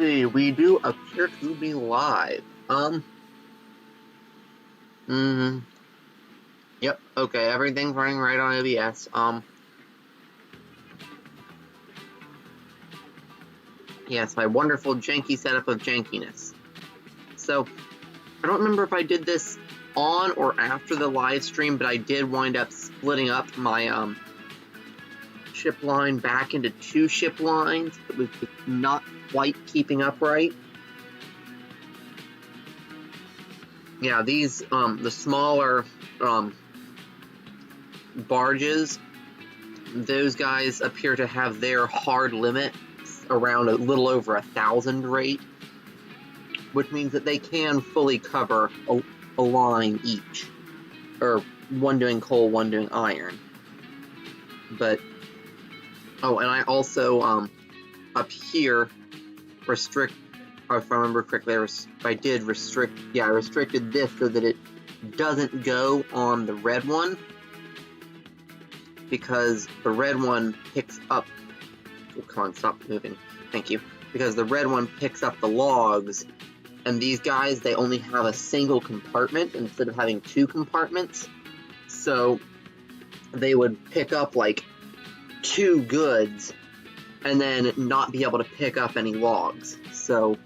see, we do appear to be live. Yep, okay, everything's running right on OBS. Yes, my wonderful janky setup of jankiness. So, I don't remember if I did this on or after the live stream, but I did wind up splitting up my, ship line back into 2 ship lines. It was not quite keeping up right. Yeah, these, the smaller, barges, those guys appear to have their hard limit around a little over 1,000 rate, which means that they can fully cover a line each, or one doing coal, one doing iron. But, oh, and I also, up here, restrict, if I remember correctly, I restricted this so that it doesn't go on the red one, because the red one picks up, oh, come on, stop moving, thank you, because the red one picks up the logs, and these guys, they only have a single compartment instead of having 2 compartments, so they would pick up like 2 goods, and then not be able to pick up any logs, so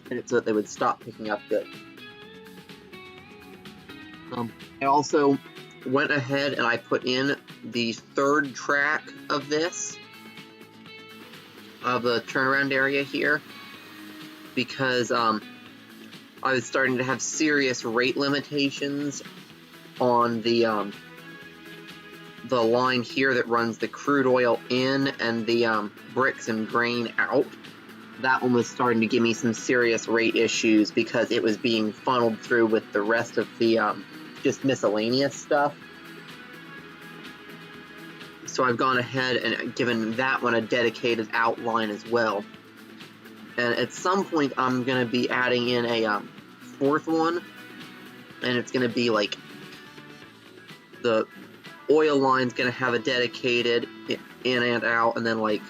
that they would stop picking up goods. I also went ahead and I put in the 3rd track of this, of the turnaround area here, because I was starting to have serious rate limitations on the line here that runs the crude oil in and the bricks and grain out. That one was starting to give me some serious rate issues because it was being funneled through with the rest of the just miscellaneous stuff. So I've gone ahead and given that one a dedicated outline as well. And at some point I'm going to be adding in a 4th one, and it's going to be like the oil line's going to have a dedicated in and out, and then like,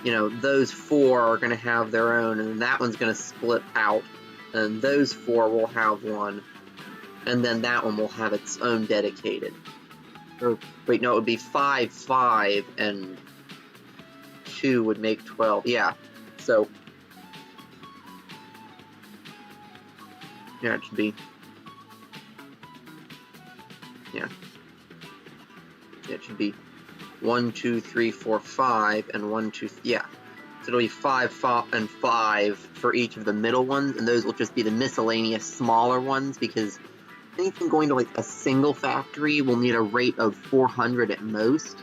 you know, those 4 are going to have their own, and then that one's going to split out, and those 4 will have one, and then that one will have its own dedicated. Or, wait, no, it would be 5, 5, and 2 would make 12. Yeah, so, yeah, it should be, yeah, it should be 1, 2, 3, 4, 5, and 1, 2, yeah. So it'll be 5, 5, and 5 for each of the middle ones, and those will just be the miscellaneous smaller ones, because anything going to like a single factory will need a rate of 400 at most.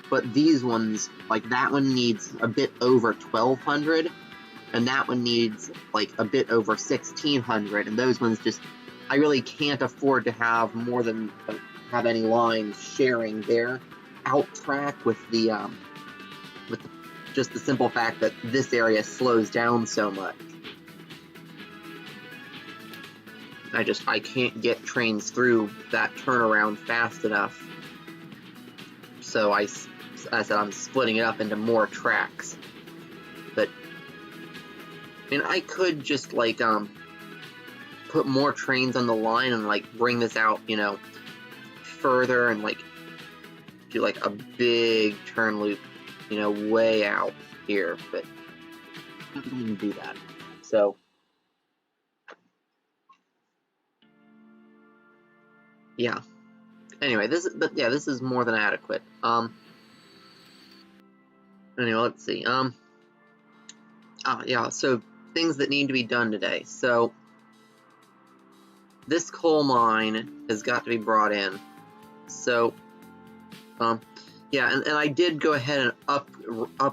But these ones, like that one needs a bit over 1,200, and that one needs like a bit over 1,600, and those ones just, I really can't afford to have more than, have any lines sharing their out track with the just the simple fact that this area slows down so much. I can't get trains through that turnaround fast enough. So I said I'm splitting it up into more tracks. But I mean, I could just like put more trains on the line and like bring this out, you know, further, and like do like a big turn loop, you know, way out here, but I don't even do that. So yeah. Anyway, this is more than adequate. Anyway, let's see. Yeah, so things that need to be done today. So this coal mine has got to be brought in. So yeah, and I did go ahead and up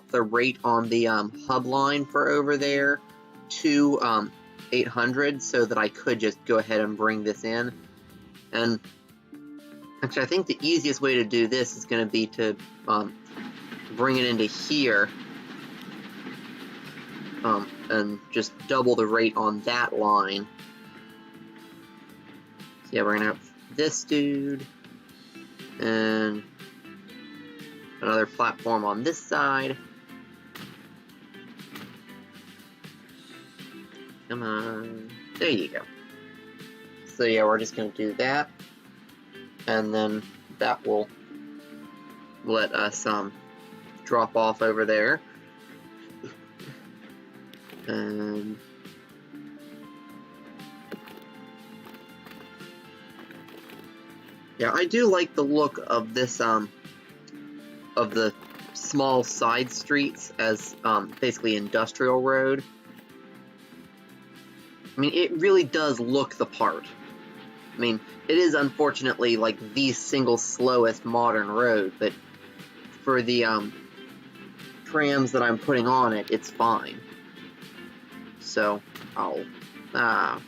the rate on the hub line for over there to 800, so that I could just go ahead and bring this in. And actually, I think the easiest way to do this is going to be to bring it into here, and just double the rate on that line. So yeah, we're going to have this dude, and another platform on this side. Come on. There you go. So yeah, we're just going to do that. And then that will let us drop off over there. And yeah, I do like the look of this of the small side streets as basically industrial road. I mean, it really does look the part. I mean, it is unfortunately like the single slowest modern road, but for the trams that I'm putting on it, it's fine. So yeah, I'm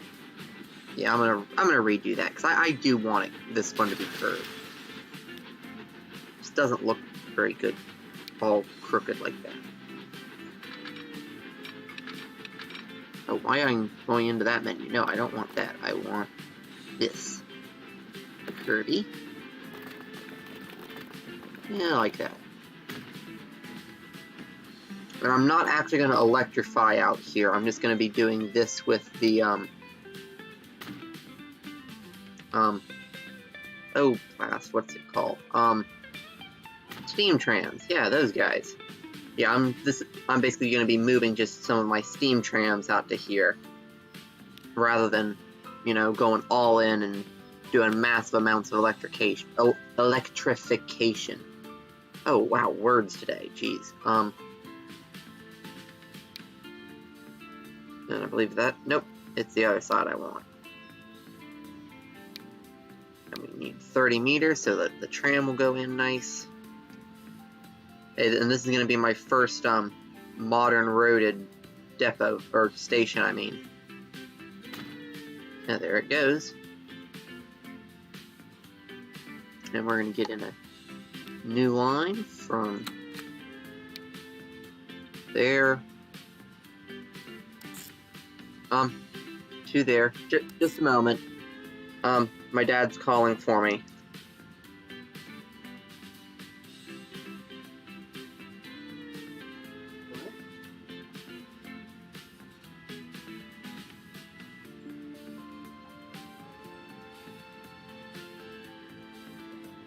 gonna redo that because I do want this one to be curved. Just doesn't look very good, all crooked like that. Oh, why am I going into that menu? No, I don't want that. I want this. Curvy. Yeah, I like that. But I'm not actually going to electrify out here. I'm just going to be doing this with the, oh, class, what's it called? Steam trams. Yeah, those guys. Yeah, I'm basically going to be moving just some of my steam trams out to here. Rather than, you know, going all in and doing massive amounts of electrification. Oh, wow, words today. Jeez. And I believe that, nope, it's the other side I want. And we need 30 meters so that the tram will go in nice. And this is going to be my first modern roaded depot, or station, I mean. Now there it goes. And we're going to get in a new line from there to there. Just a moment. My dad's calling for me.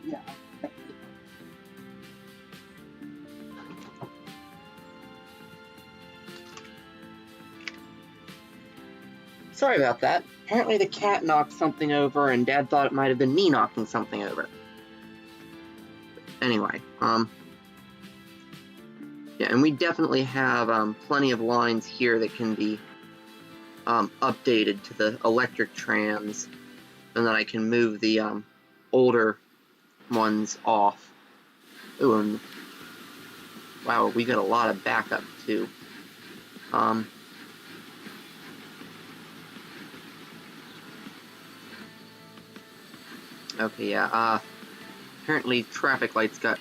Yeah. Sorry about that. Apparently the cat knocked something over, and Dad thought it might have been me knocking something over. Anyway, yeah, and we definitely have plenty of lines here that can be updated to the electric trams, and then I can move the older ones off. Ooh, and wow, we got a lot of backup too. Okay, yeah, apparently traffic lights got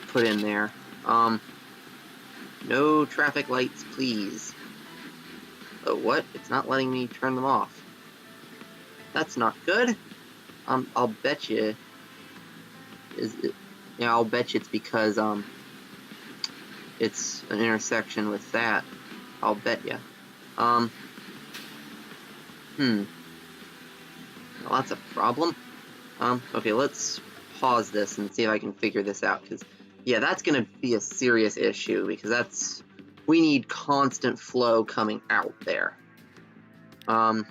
put in there. No traffic lights, please. Oh, what? It's not letting me turn them off. That's not good. I'll bet you... Yeah, I'll bet you it's because, it's an intersection with that. I'll bet you. Well, that's a problem. Okay, let's pause this and see if I can figure this out, because, yeah, that's gonna be a serious issue, because we need constant flow coming out there. Oh,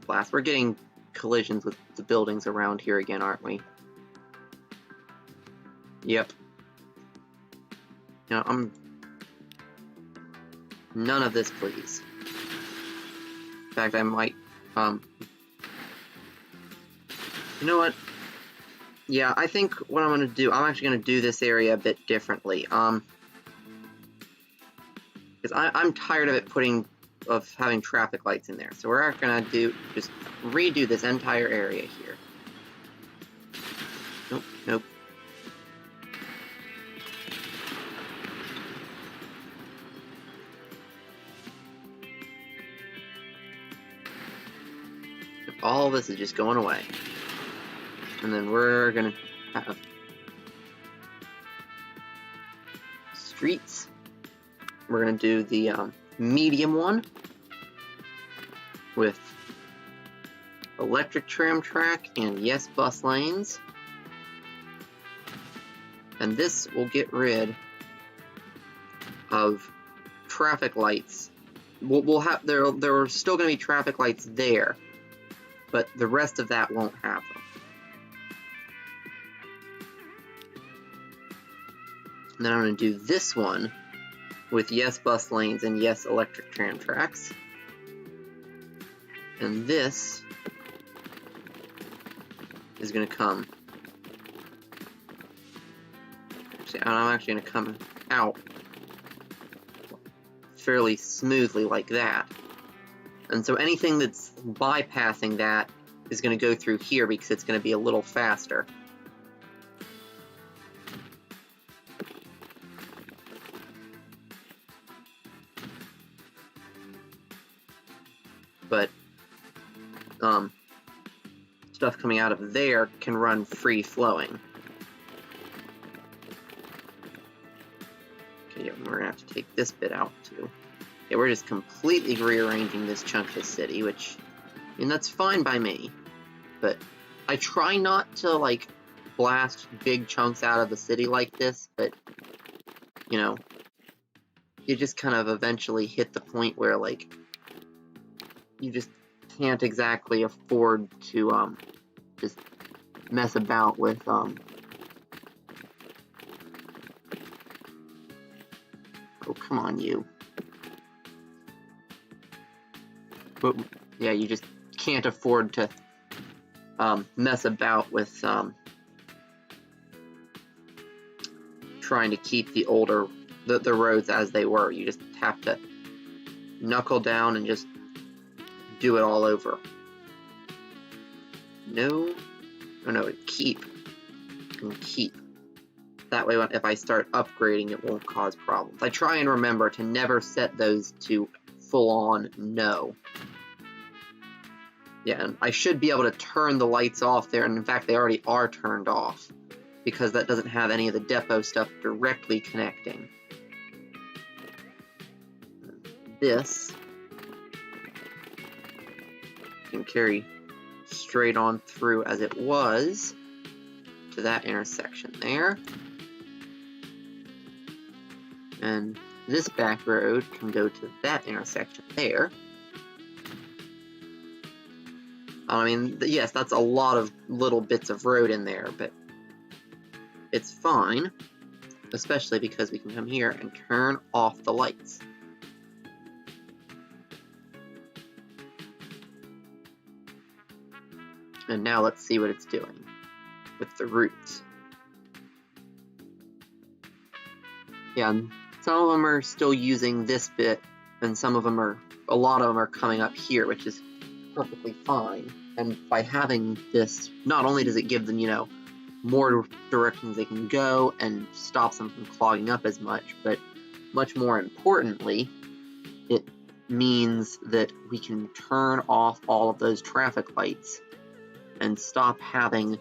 blast. We're getting collisions with the buildings around here again, aren't we? Yep. You know, none of this, please. In fact, I might, you know what? Yeah, I think what I'm gonna do, I'm actually gonna do this area a bit differently. Because I'm tired of having traffic lights in there. So we're gonna just redo this entire area here. Nope, nope. all this is just going away. And then we're gonna have streets. We're gonna do the medium one with electric tram track and yes, bus lanes. And this will get rid of traffic lights. We'll have there are still going to be traffic lights there, but the rest of that won't have them. And then I'm going to do this one with yes, bus lanes and yes, electric tram tracks. And this is going to come. I'm actually going to come out fairly smoothly like that. And so anything that's bypassing that is going to go through here because it's going to be a little faster. But stuff coming out of there can run free flowing. Okay, yeah, we're gonna have to take this bit out too. Yeah, we're just completely rearranging this chunk of the city, which, I mean, that's fine by me. But I try not to, like, blast big chunks out of the city like this, but, you know, you just kind of eventually hit the point where, like, you just can't exactly afford to, just mess about with, oh, come on, you. But, yeah, you just can't afford to, mess about with, trying to keep the older, the roads as they were. You just have to knuckle down and just do it all over. No, keep and keep. That way, if I start upgrading, it won't cause problems. I try and remember to never set those to full-on no. Yeah, and I should be able to turn the lights off there, and in fact, they already are turned off, because that doesn't have any of the depot stuff directly connecting. This can carry straight on through as it was to that intersection there. And this back road can go to that intersection there. I mean, yes, that's a lot of little bits of road in there, but it's fine, especially because we can come here and turn off the lights. And now let's see what it's doing with the routes. Yeah, some of them are still using this bit, and a lot of them are coming up here, which is perfectly fine. And by having this, not only does it give them, you know, more directions they can go and stops them from clogging up as much, but much more importantly, it means that we can turn off all of those traffic lights and stop having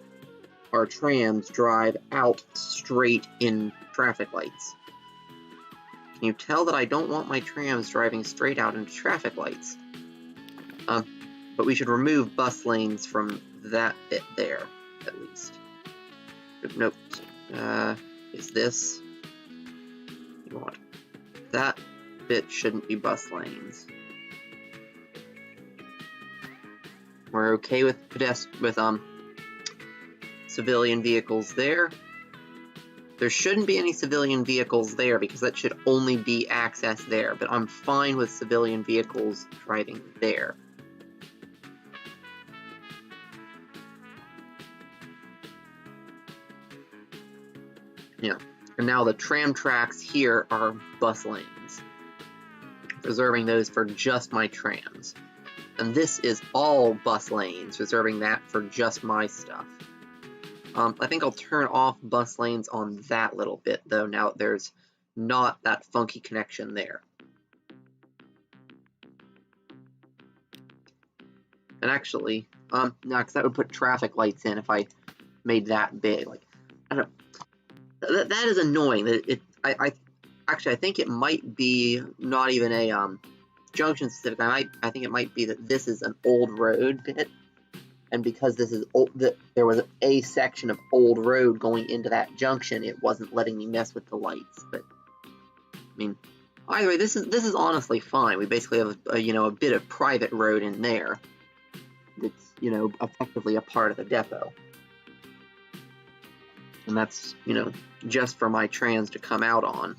our trams drive out straight in traffic lights. Can you tell that I don't want my trams driving straight out into traffic lights? But we should remove bus lanes from that bit there, at least. Nope. Is this? You want that bit shouldn't be bus lanes. We're okay with civilian vehicles there. There shouldn't be any civilian vehicles there because that should only be access there, but I'm fine with civilian vehicles driving there. Yeah, and now the tram tracks here are bus lanes, reserving those for just my trams. And this is all bus lanes, reserving that for just my stuff. I think I'll turn off bus lanes on that little bit, though, now that there's not that funky connection there. And actually, no, because that would put traffic lights in if I made that big. Like, I don't. That is annoying. I think it might be not even a junction specific. I think it might be that this is an old road bit, and because this is old, there was a section of old road going into that junction, it wasn't letting me mess with the lights. But I mean, either way, this is honestly fine. We basically have a bit of private road in there. It's effectively a part of the depot, and that's just for my trans to come out on.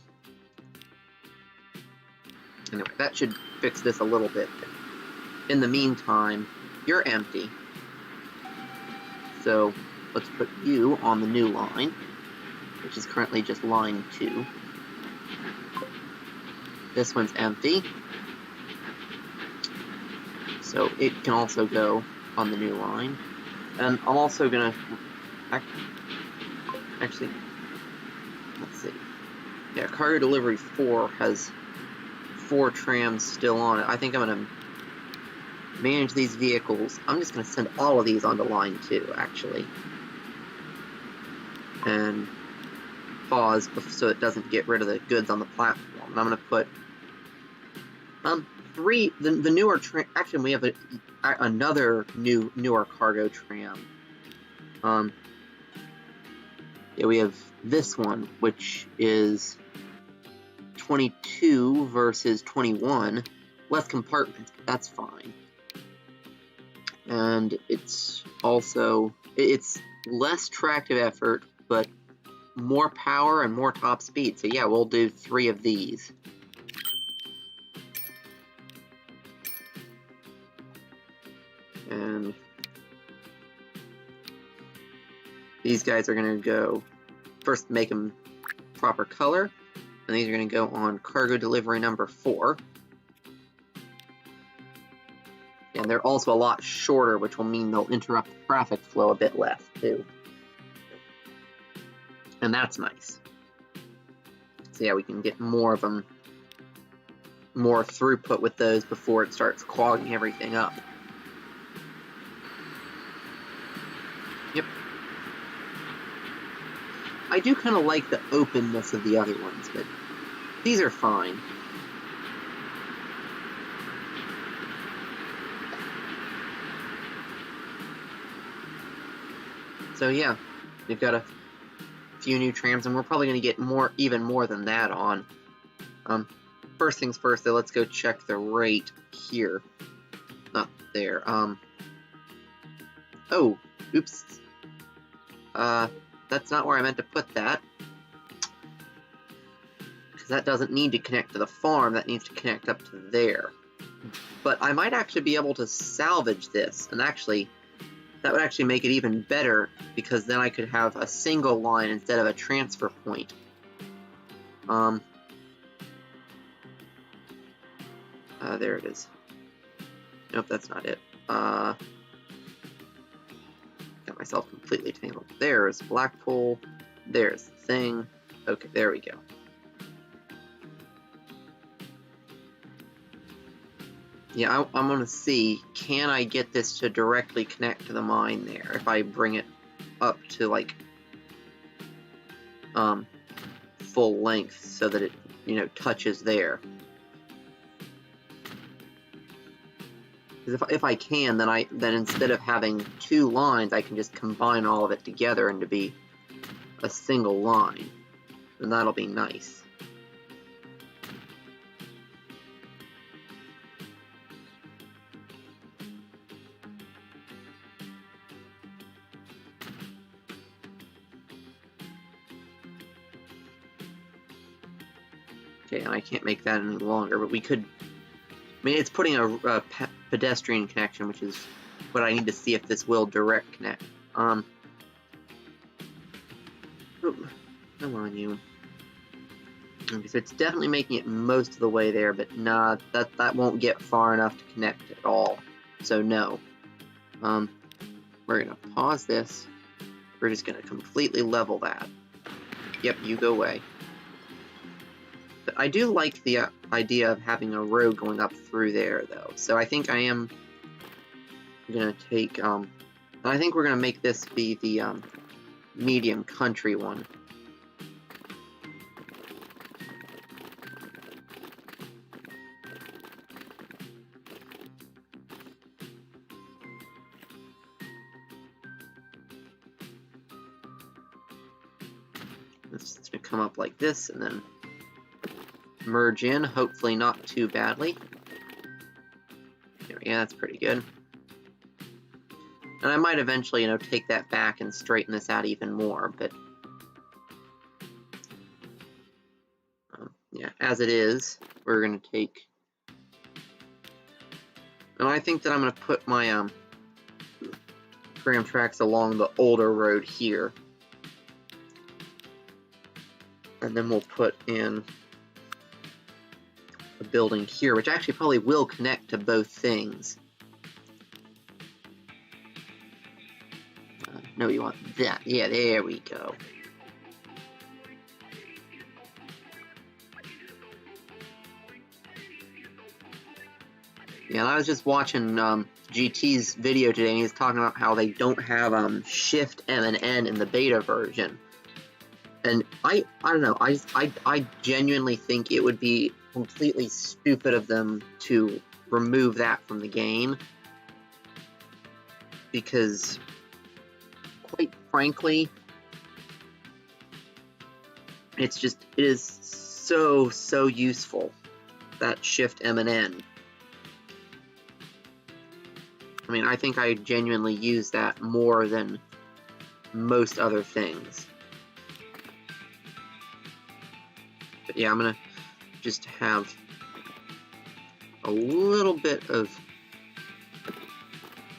Anyway, that should fix this a little bit. In the meantime, you're empty. So let's put you on the new line, which is currently just line 2. This one's empty. So it can also go on the new line. And I'm also going to... Actually, let's see. Yeah, cargo delivery 4 has 4 trams still on it. I think I'm going to manage these vehicles. I'm just going to send all of these onto line 2, actually. And pause so it doesn't get rid of the goods on the platform. And I'm going to put 3, the newer tram. Actually, we have another newer cargo tram. Yeah, we have this one, which is 22 versus 21. Less compartments, but that's fine. And it's also, it's less tractive effort, but more power and more top speed. So yeah, we'll do 3 of these. And these guys are going to go, first make them proper color, and these are going to go on cargo delivery number 4. And they're also a lot shorter, which will mean they'll interrupt the traffic flow a bit less, too. And that's nice. So yeah, we can get more of them, more throughput with those before it starts clogging everything up. Yep. I do kind of like the openness of the other ones, but these are fine. So yeah, we've got a few new trams, and we're probably going to get even more than that on. First things first, though, let's go check the rate here. Not there. Oh, oops. That's not where I meant to put that. Because that doesn't need to connect to the farm, that needs to connect up to there. But I might actually be able to salvage this, and actually, that would actually make it even better, because then I could have a single line instead of a transfer point. There it is. Nope, that's not it. Got myself completely tangled. There's Blackpool. There's the thing. Okay, there we go. Yeah, I'm gonna see, can I get this to directly connect to the mine there if I bring it up to, like, full length so that it, touches there. Because if I can, then instead of having 2 lines, I can just combine all of it together into be a single line. And that'll be nice. Okay, and I can't make that any longer, but we could... I mean, it's putting a pedestrian connection, which is what I need to see if this will direct connect. Come on, you. Okay, so it's definitely making it most of the way there, but nah, that won't get far enough to connect at all. So no. We're gonna pause this. We're just gonna completely level that. Yep, you go away. But I do like the idea of having a road going up through there, though. So I think I am I'm gonna take, I think we're gonna make this be the, medium country one. It's gonna come up like this and then merge in, hopefully not too badly. Yeah, that's pretty good. And I might eventually, take that back and straighten this out even more, but yeah, as it is, we're going to take, and I think that I'm going to put my tram tracks along the older road here, and then we'll put in a building here, which actually probably will connect to both things. No, you want that. Yeah, there we go. Yeah, and I was just watching GT's video today, and he was talking about how they don't have Shift M and N in the beta version. And I don't know, I genuinely think it would be completely stupid of them to remove that from the game, because quite frankly, it is so useful, that Shift M and N. I mean, I think I genuinely use that more than most other things. But yeah, I'm gonna just have a little bit of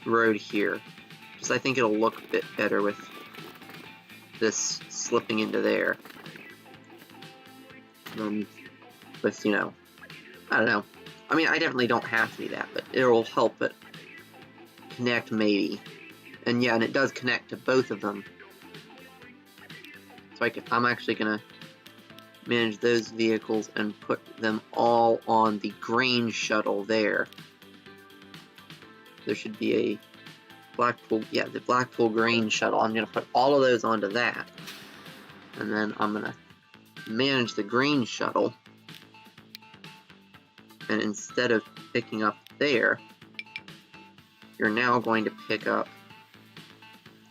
road here. Just I think it'll look a bit better with this slipping into there. With, I don't know. I mean, I definitely don't have to do that, but it'll help it connect maybe. And yeah, and it does connect to both of them. So I'm actually gonna manage those vehicles and put them all on the grain shuttle there. There should be a the Blackpool grain shuttle. I'm gonna put all of those onto that. And then I'm gonna manage the grain shuttle. And instead of picking up there, you're now going to pick up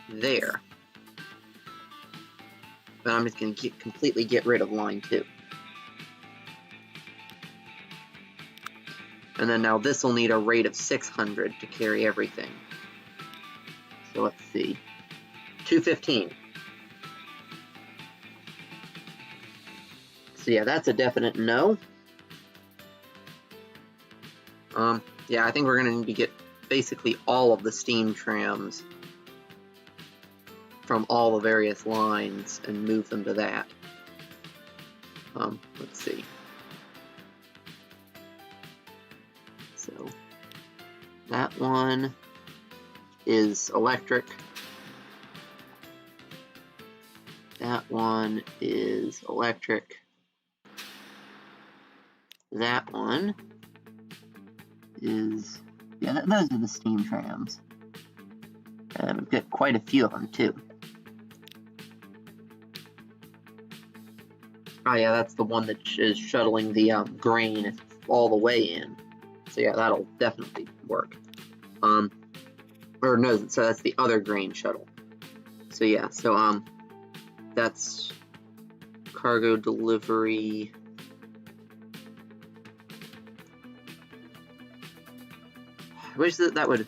there. But I'm just going to completely get rid of line 2. And then now this will need a rate of 600 to carry everything. So let's see. 215. So yeah, that's a definite no. Yeah, I think we're going to need to get basically all of the steam trams from all the various lines and move them to that. Let's see. So that one is electric. That one is electric. That one is, yeah, those are the steam trams. And we've got quite a few of them too. Oh yeah, that's the one that is shuttling the grain all the way in. So yeah, that'll definitely work. Or no, so that's the other grain shuttle. So yeah, so that's cargo delivery. I wish that would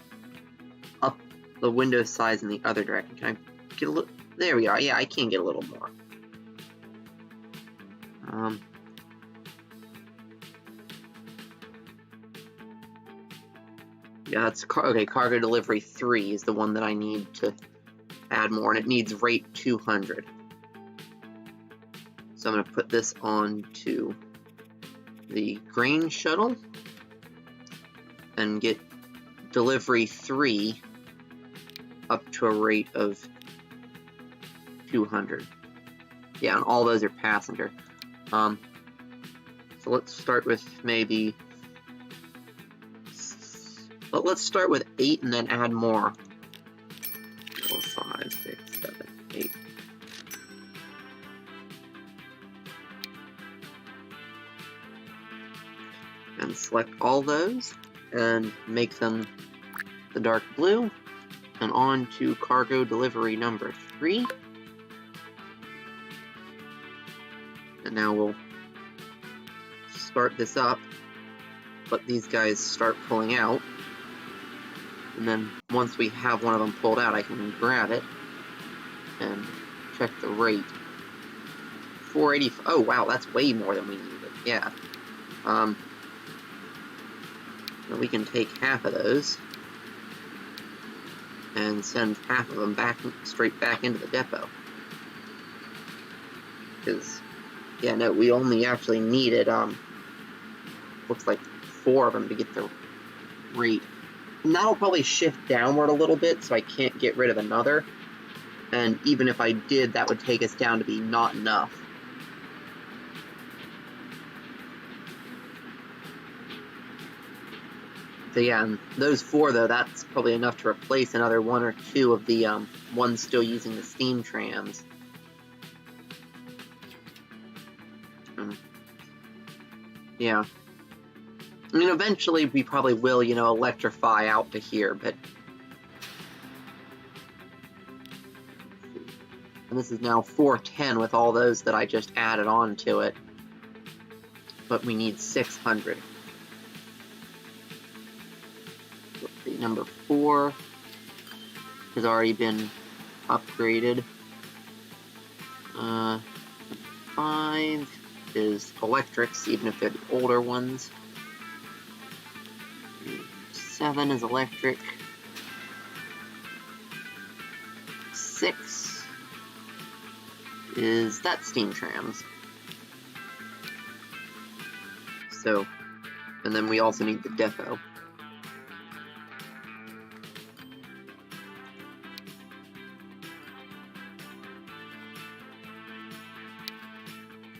up the window size in the other direction. Can I get a little? There we are. Yeah, I can get a little more. Yeah, that's okay. Cargo delivery 3 is the one that I need to add more, and it needs rate 200. So I'm going to put this on to the grain shuttle and get delivery 3 up to a rate of 200. Yeah, and all those are passenger. So let's start with maybe But let's start with 8 and then add more. 4, 5, 6, 7, 8. And select all those and make them the dark blue. And on to cargo delivery number 3. And now we'll start this up, let these guys start pulling out. And then once we have one of them pulled out, I can grab it and check the rate. 480. Oh wow, that's way more than we needed. Yeah. We can take half of those and send half of them back straight back into the depot. Because, yeah, no, we only actually needed looks like 4 of them to get the rate. And that'll probably shift downward a little bit, so I can't get rid of another. And even if I did, that would take us down to be not enough. So yeah, and those 4 though, that's probably enough to replace another 1 or 2 of the ones still using the steam trams. Yeah. I mean, eventually we probably will, you know, electrify out to here, but... And this is now 410 with all those that I just added on to it. But we need 600. Number 4 has already been upgraded. 5 is electrics, even if they're the older ones. 7 is electric. 6 is that steam trams. So, and then we also need the depot.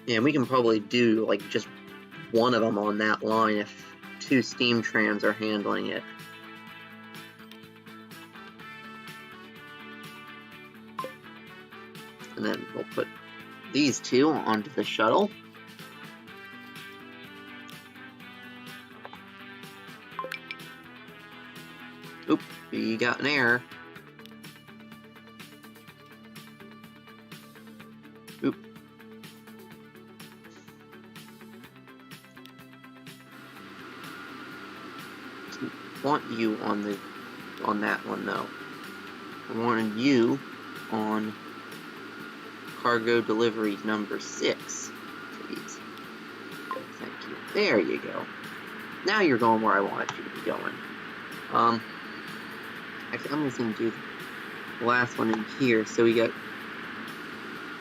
Yeah, we can probably do, like, just one of them on that line if 2 steam trams are handling it. And then we'll put these 2 onto the shuttle. Oop, you got an error. Oop. Want you on that one though. I wanted you on cargo delivery number 6, please. Thank you. There you go. Now you're going where I wanted you to be going. Actually, I'm just gonna do the last one in here. So we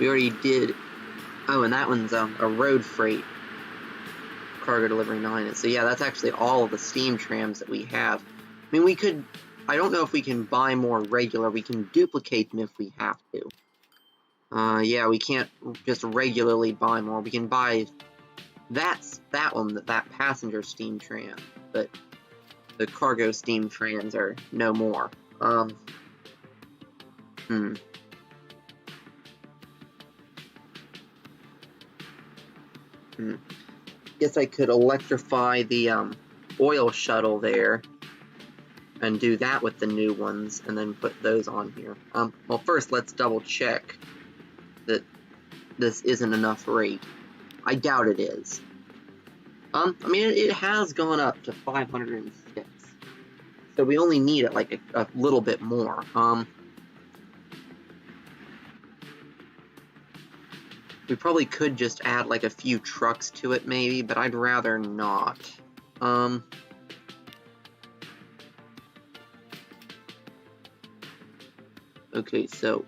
already did. Oh, and that one's a road freight. Cargo delivery 9. So yeah, that's actually all of the steam trams that we have. I mean, we could, I don't know if we can buy more regular. We can duplicate them if we have to. Yeah, we can't just regularly buy more. We can buy that one, that passenger steam tram, but the cargo steam trams are no more. Guess I could electrify the oil shuttle there and do that with the new ones and then put those on here. Well, first let's double check that this isn't enough rate. I doubt it is. I mean, it has gone up to 506. So we only need it like a little bit more. We probably could just add like a few trucks to it maybe, but I'd rather not. Okay, so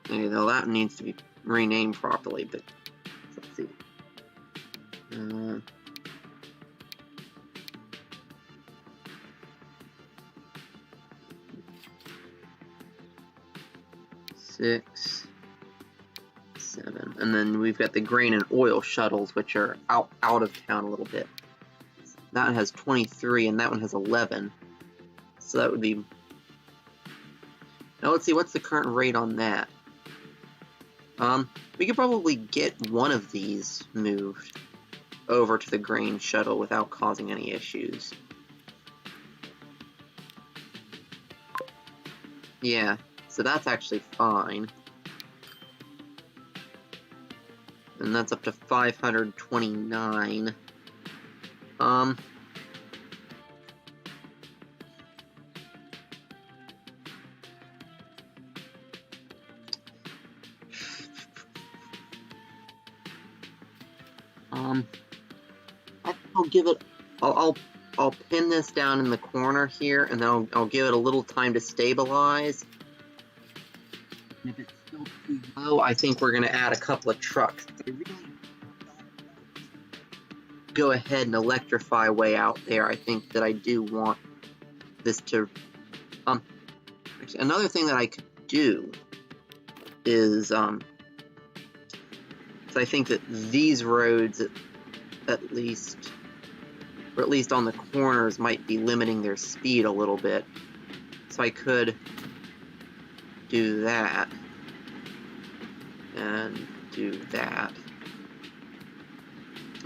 okay, now that needs to be renamed properly, but let's see. Six, 7, and then we've got the grain and oil shuttles, which are out of town a little bit. That one has 23, and that one has 11. So that would be... Now let's see, what's the current rate on that? We could probably get one of these moved over to the grain shuttle without causing any issues. Yeah, so that's actually fine. And that's up to 529. I think I'll give it. I'll pin this down in the corner here, and then I'll give it a little time to stabilize. And if it's still too low, I think we're gonna add a couple of trucks. I really go ahead and electrify way out there. I think that I do want this to. Actually, another thing that I could do is so I think that these roads, at least on the corners, might be limiting their speed a little bit. So I could do that and do that.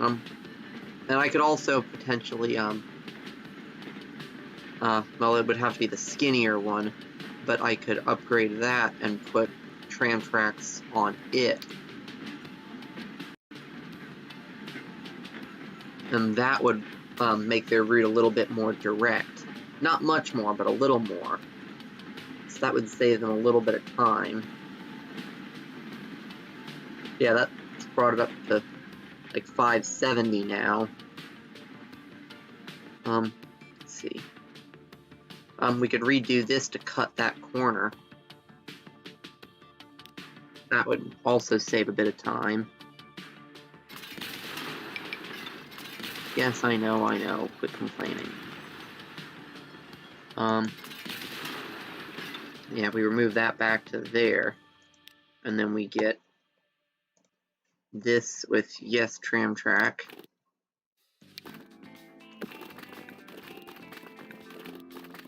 And I could also potentially well, it would have to be the skinnier one, but I could upgrade that and put tram tracks on it. And that would make their route a little bit more direct. Not much more, but a little more. So that would save them a little bit of time. Yeah, that's brought it up to like 570 now. Let's see. We could redo this to cut that corner. That would also save a bit of time. Yes, I know. Quit complaining. Yeah, we remove that back to there. And then we get this with yes tram track.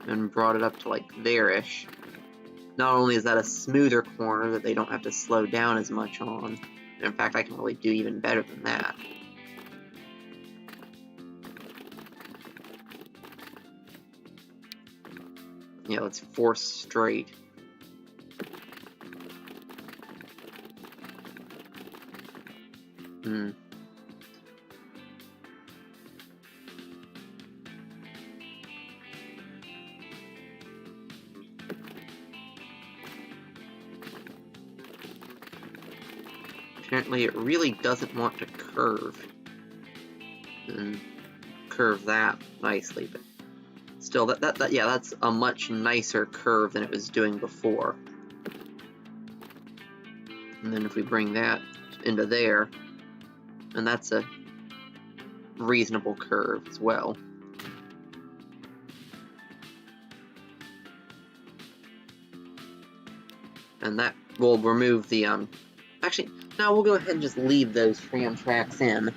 And brought it up to like there-ish. Not only is that a smoother corner that they don't have to slow down as much on, and in fact I can really do even better than that. Yeah, let's force straight. Apparently it really doesn't want to curve. And curve that nicely, but still, yeah, that's a much nicer curve than it was doing before. And then if we bring that into there, and that's a reasonable curve as well. And that will remove the, actually, no, we'll go ahead and just leave those tram tracks in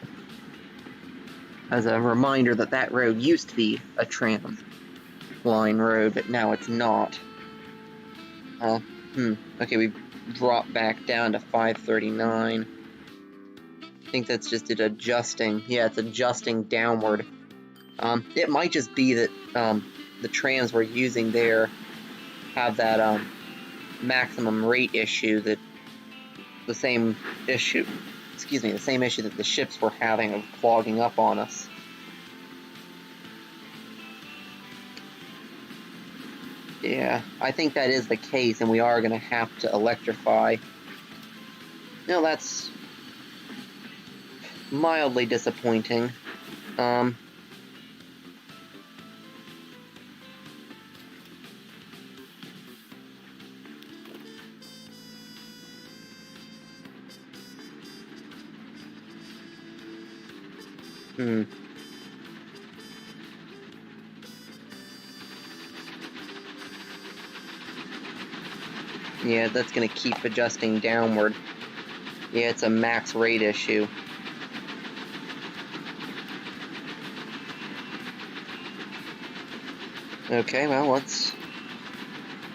as a reminder that that road used to be a tram line road, but now it's not. Okay, we dropped back down to 539. I think that's just it adjusting. Yeah, it's adjusting downward. It might just be that the trams we're using there have that maximum rate issue, that the same issue that the ships were having of clogging up on us. Yeah, I think that is the case, and we are going to have to electrify. No, that's mildly disappointing. Yeah, that's going to keep adjusting downward. Yeah, it's a max rate issue. Okay, well, let's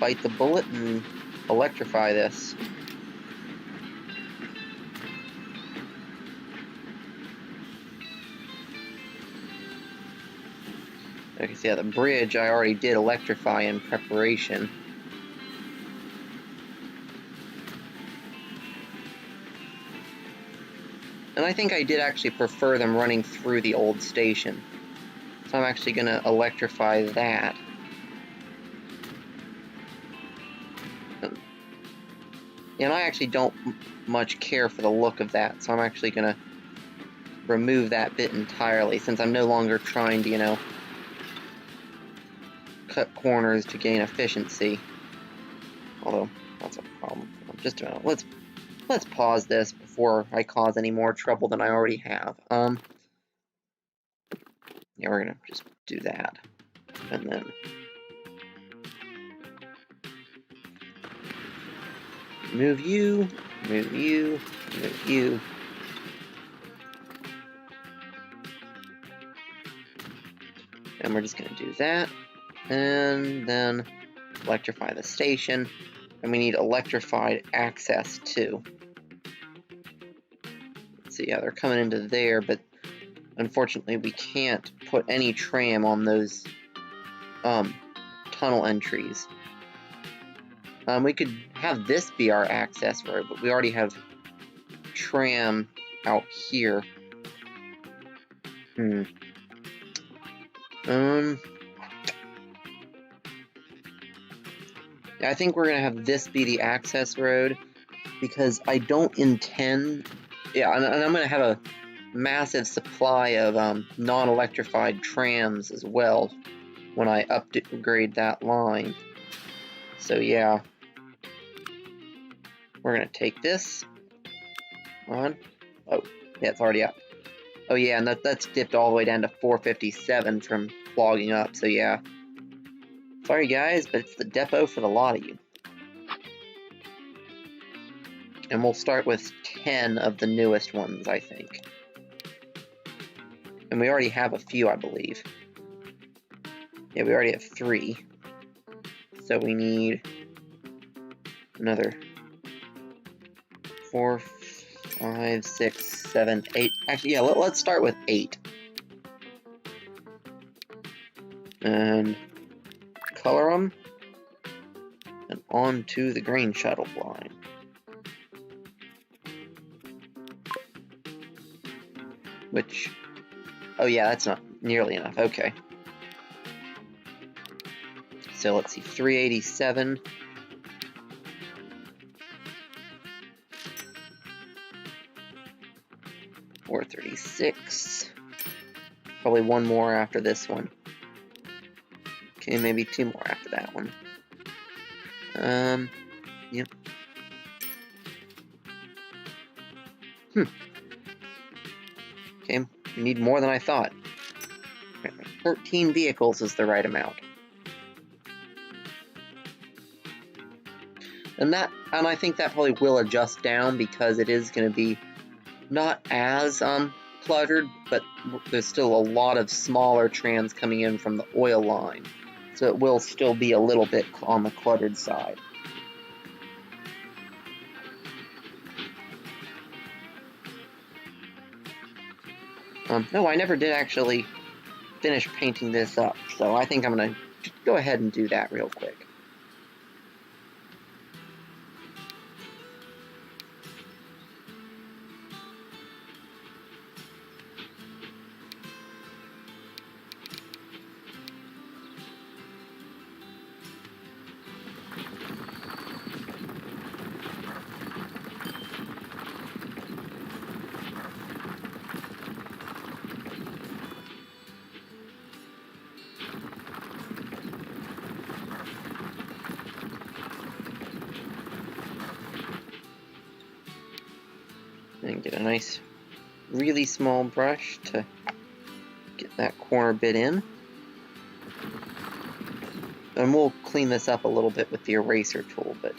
bite the bullet and electrify this. Okay, so yeah, the bridge I already did electrify in preparation. And I think I did actually prefer them running through the old station. So I'm actually going to electrify that. And I actually don't much care for the look of that, so I'm actually going to remove that bit entirely, since I'm no longer trying to, you know, cut corners to gain efficiency. Although, that's a problem. Just a minute. Let's pause this before I cause any more trouble than I already have. Yeah, we're gonna just do that. And then move you, move you, move you. And we're just gonna do that. And then electrify the station. And we need electrified access too. So yeah, they're coming into there, but unfortunately we can't put any tram on those tunnel entries. We could have this be our access road, but we already have tram out here. I think we're gonna have this be the access road, because I don't intend... Yeah, and I'm gonna have a massive supply of non-electrified trams as well when I upgrade that line. So yeah, we're gonna take this on. Oh, yeah, it's already up. Oh yeah, and that's dipped all the way down to 457 from clogging up, so yeah. Sorry guys, but it's the depot for the lot of you. And we'll start with 10 of the newest ones, I think. And we already have a few, I believe. Yeah, we already have 3. So we need another 4, 5, 6, 7, 8. Actually, yeah, let's start with 8. And color them. And on to the grain shuttle line. Which... Oh yeah, that's not nearly enough. Okay. So let's see, 387. 436. Probably one more after this one. Okay, maybe 2 more after that one. Yep. Okay, we need more than I thought. 13 vehicles is the right amount. And I think that probably will adjust down, because it is going to be not as cluttered, but there's still a lot of smaller trams coming in from the oil line. So it will still be a little bit on the cluttered side. No, I never did actually finish painting this up, so I think I'm going to go ahead and do that real quick. And get a nice, really small brush to get that corner bit in. And we'll clean this up a little bit with the eraser tool, but...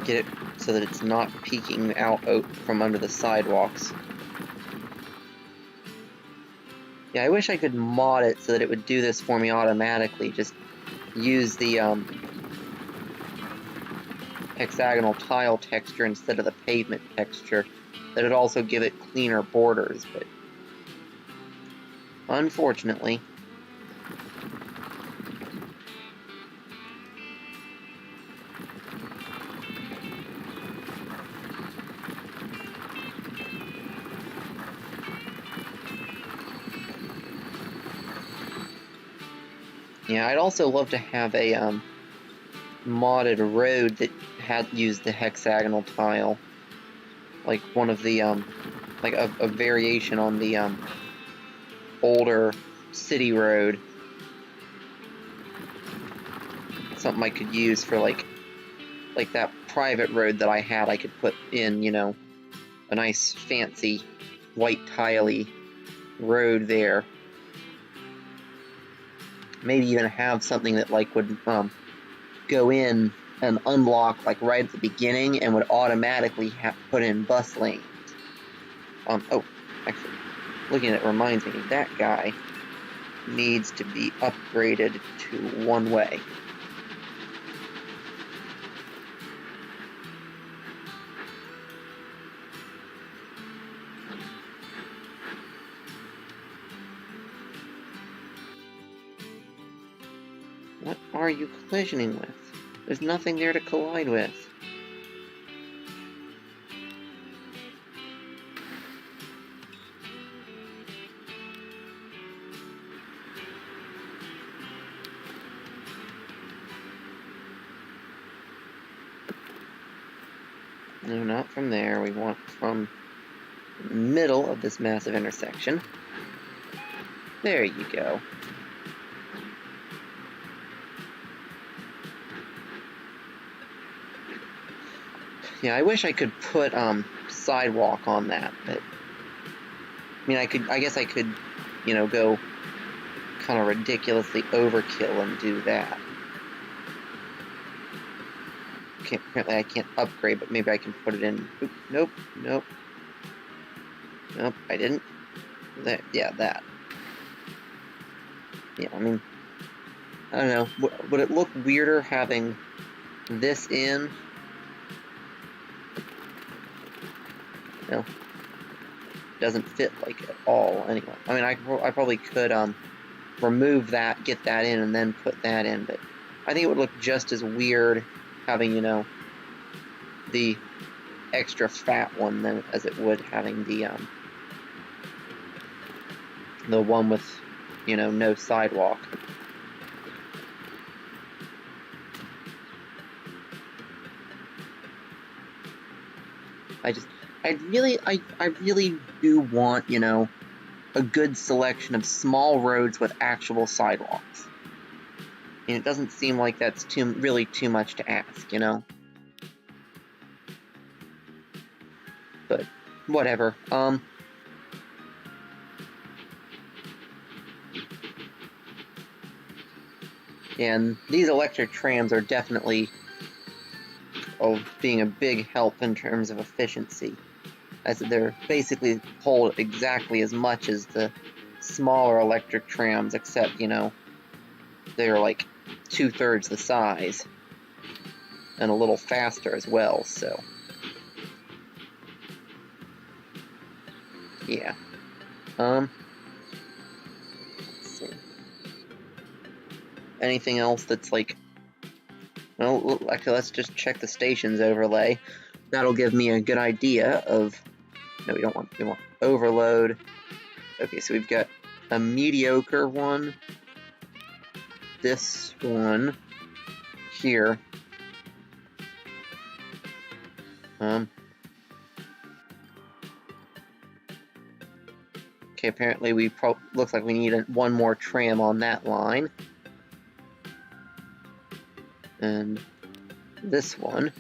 get it so that it's not peeking out from under the sidewalks. Yeah, I wish I could mod it so that it would do this for me automatically. Just use the hexagonal tile texture instead of the pavement texture. That would also give it cleaner borders, but unfortunately. Yeah, I'd also love to have a modded road that had used the hexagonal tile, like one of the like a variation on the older city road. Something I could use for like that private road that I had. I could put in, you know, a nice fancy white tiley road there. Maybe even have something that like would go in and unlock like right at the beginning and would automatically have put in bus lanes. Oh, actually, looking at it reminds me that guy needs to be upgraded to one way. What are you collisioning with? There's nothing there to collide with. No, not from there. We want from the middle of this massive intersection. There you go. Yeah, I wish I could put sidewalk on that, but I mean, I guess I could, you know, go kind of ridiculously overkill and do that. Okay, apparently I can't upgrade, but maybe I can put it in. Oop, nope, I didn't. That, yeah, that. Yeah, I mean, I don't know. Would it look weirder having this in? No, doesn't fit like at all. Anyway, I mean, I probably could remove that, get that in, and then put that in. But I think it would look just as weird having, you know, the extra fat one than as it would having the one with, you know, no sidewalk. I really do want, you know, a good selection of small roads with actual sidewalks. And it doesn't seem like that's really too much to ask, you know? But whatever. And these electric trams are definitely being a big help in terms of efficiency, as they're basically hold exactly as much as the smaller electric trams, except, you know, they're like 2/3 the size and a little faster as well, so yeah. Let's see. Anything else that's like, well, actually, let's just check the stations overlay. That'll give me a good idea of, no, we want overload. Okay, so we've got a mediocre one, this one here, okay, apparently looks like we need one more tram on that line. And this one.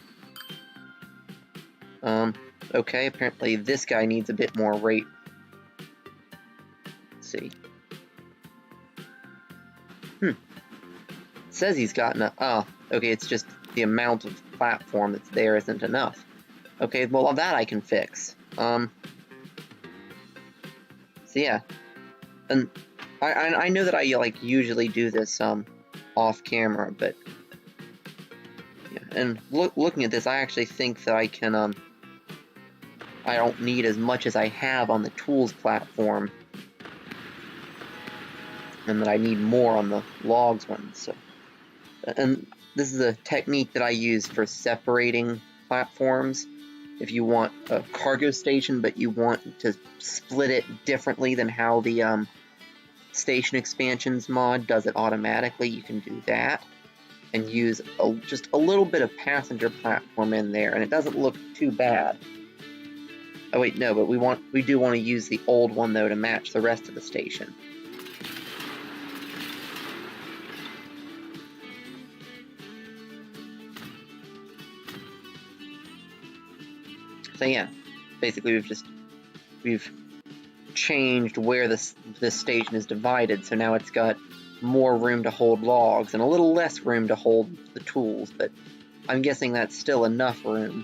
Okay, apparently this guy needs a bit more rate. Let's see. It says he's gotten a, okay, it's just the amount of platform that's there isn't enough. Okay, well, that I can fix. So yeah, and I know that I like usually do this off camera, but yeah. And looking at this, I actually think that I can I don't need as much as I have on the tools platform, and that I need more on the logs one. So, and this is a technique that I use for separating platforms. If you want a cargo station, but you want to split it differently than how the Station Expansions mod does it automatically, you can do that and use just a little bit of passenger platform in there, and it doesn't look too bad. Oh wait, no, but we do want to use the old one though to match the rest of the station. So yeah, basically we've changed where this station is divided, so now it's got more room to hold logs and a little less room to hold the tools, but I'm guessing that's still enough room.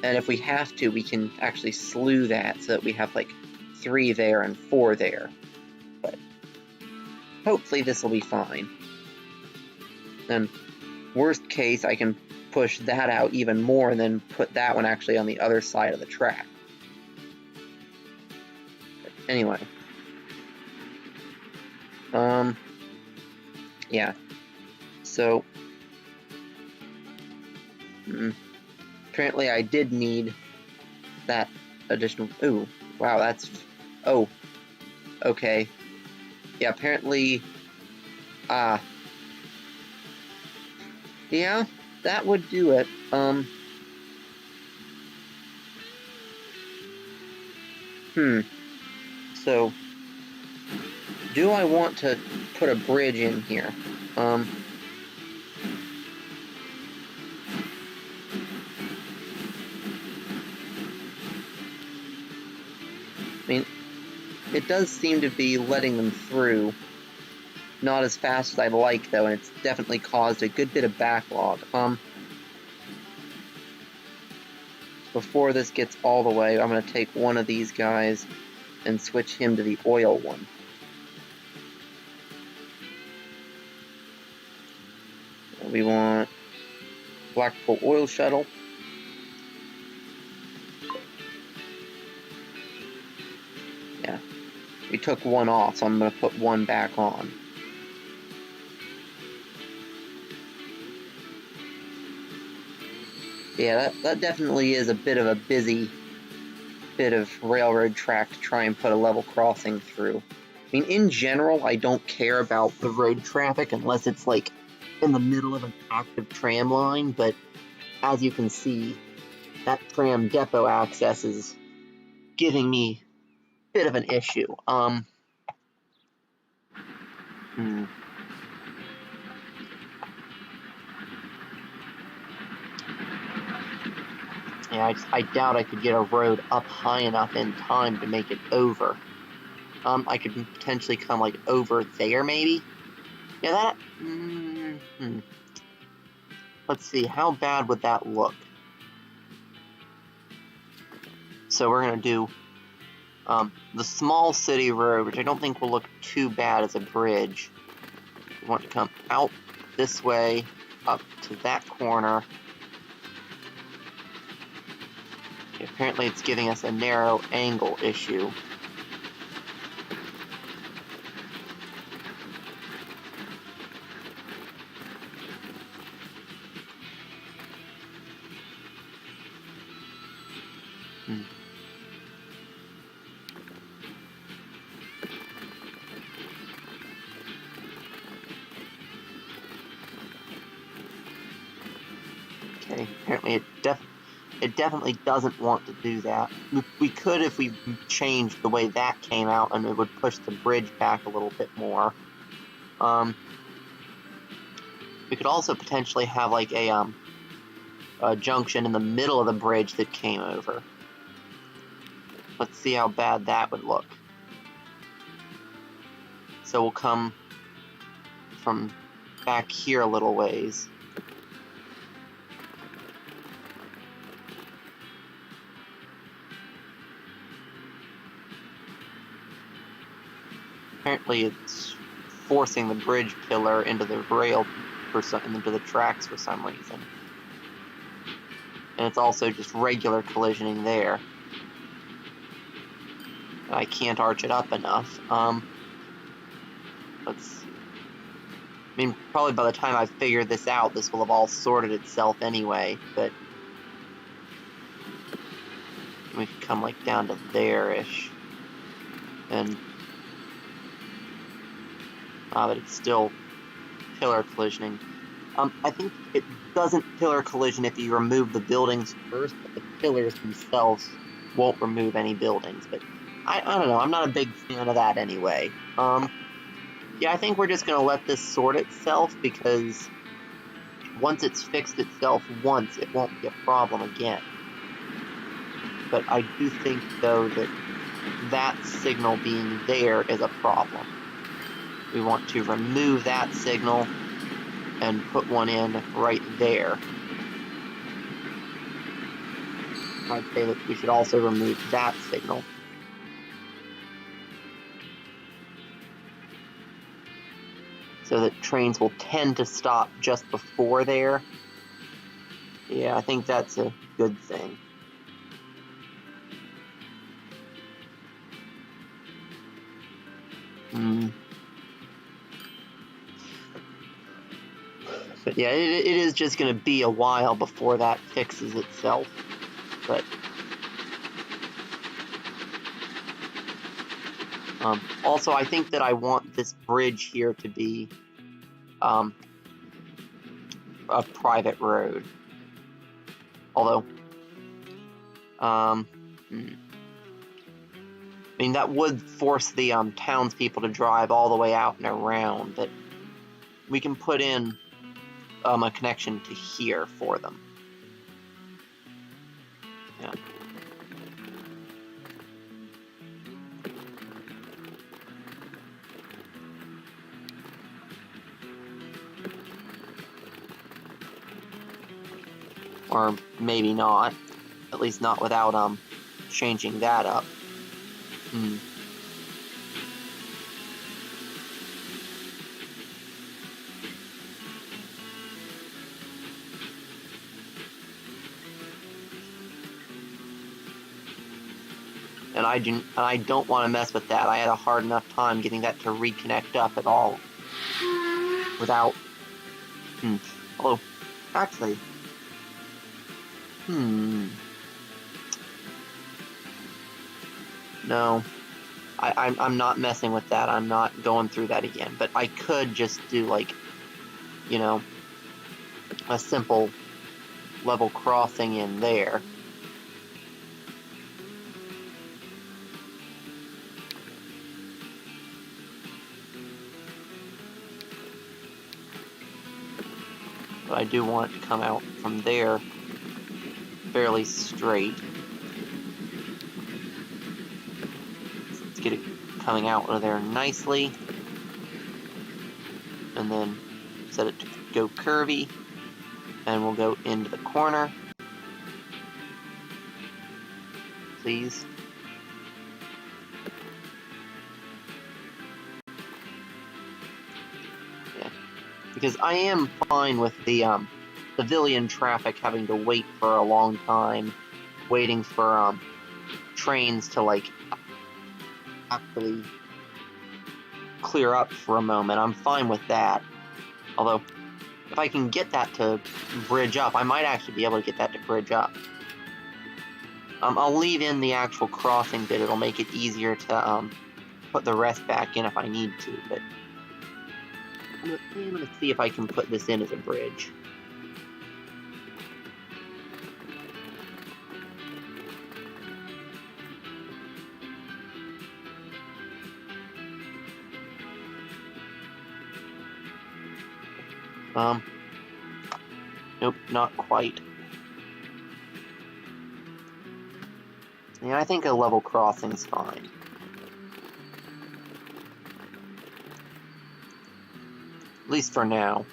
And if we have to, we can actually slew that so that we have like 3 there and 4 there. But hopefully this will be fine. And worst case, I can push that out even more and then put that one actually on the other side of the track. But anyway. Yeah. So, apparently I did need that additional... Ooh, wow, that's... Oh, okay. Yeah, apparently... Yeah, that would do it. So, do I want to put a bridge in here? I mean, it does seem to be letting them through. Not as fast as I'd like, though, and it's definitely caused a good bit of backlog. Before this gets all the way, I'm going to take one of these guys and switch him to the oil one. We want Blackpool Oil Shuttle. Yeah, we took one off, so I'm going to put one back on. Yeah, that definitely is a bit of a busy bit of railroad track to try and put a level crossing through. I mean, in general, I don't care about the road traffic unless it's like in the middle of an active tram line, but as you can see, that tram depot access is giving me a bit of an issue. Yeah, I doubt I could get a road up high enough in time to make it over. I could potentially come like over there, maybe? Yeah, that... Let's see, how bad would that look? So we're going to do the small city road, which I don't think will look too bad as a bridge. We want to come out this way, up to that corner. Okay, apparently it's giving us a narrow angle issue. Okay, apparently it definitely doesn't want to do that. We could if we changed the way that came out, and it would push the bridge back a little bit more. We could also potentially have like a junction in the middle of the bridge that came over. Let's see how bad that would look. So we'll come from back here a little ways. apparently it's forcing the bridge pillar into the rail into the tracks for some reason. And it's also just regular collisioning there. I can't arch it up enough. Probably by the time I've figured this out, this will have all sorted itself anyway, but we could come like down to there-ish. And but it's still pillar collisioning. I think it doesn't pillar collision if you remove the buildings first, but the pillars themselves won't remove any buildings. But I don't know, I'm not a big fan of that anyway. Yeah, I think we're just going to let this sort itself, because once it's fixed itself once, it won't be a problem again. But I do think, though, that that signal being there is a problem. We want to remove that signal and put one in right there. I'd say that we should also remove that signal. So that trains will tend to stop just before there. Yeah, I think that's a good thing. But yeah, it is just going to be a while before that fixes itself. But also, I think that I want this bridge here to be a private road. Although, I mean, that would force the townspeople to drive all the way out and around, but we can put in a connection to here for them. Yeah. Or maybe not. At least not without changing that up. And I don't want to mess with that. I had a hard enough time getting that to reconnect up at all without. Although, actually, no, I'm not messing with that. I'm not going through that again. But I could just do, like, you know, a simple level crossing in there. But I do want it to come out from there fairly straight. Let's get it coming out of there nicely. And then set it to go curvy. And we'll go into the corner. Please. Yeah. Because I am fine with the civilian traffic having to wait for a long time, waiting for trains to, like, actually clear up for a moment. I'm fine with that. Although, if I can get that to bridge up, I might actually be able to get that to bridge up. I'll leave in the actual crossing bit. It'll make it easier to put the rest back in if I need to, but I'm going to see if I can put this in as a bridge. Nope, not quite. Yeah, I think a level crossing's fine. At least for now.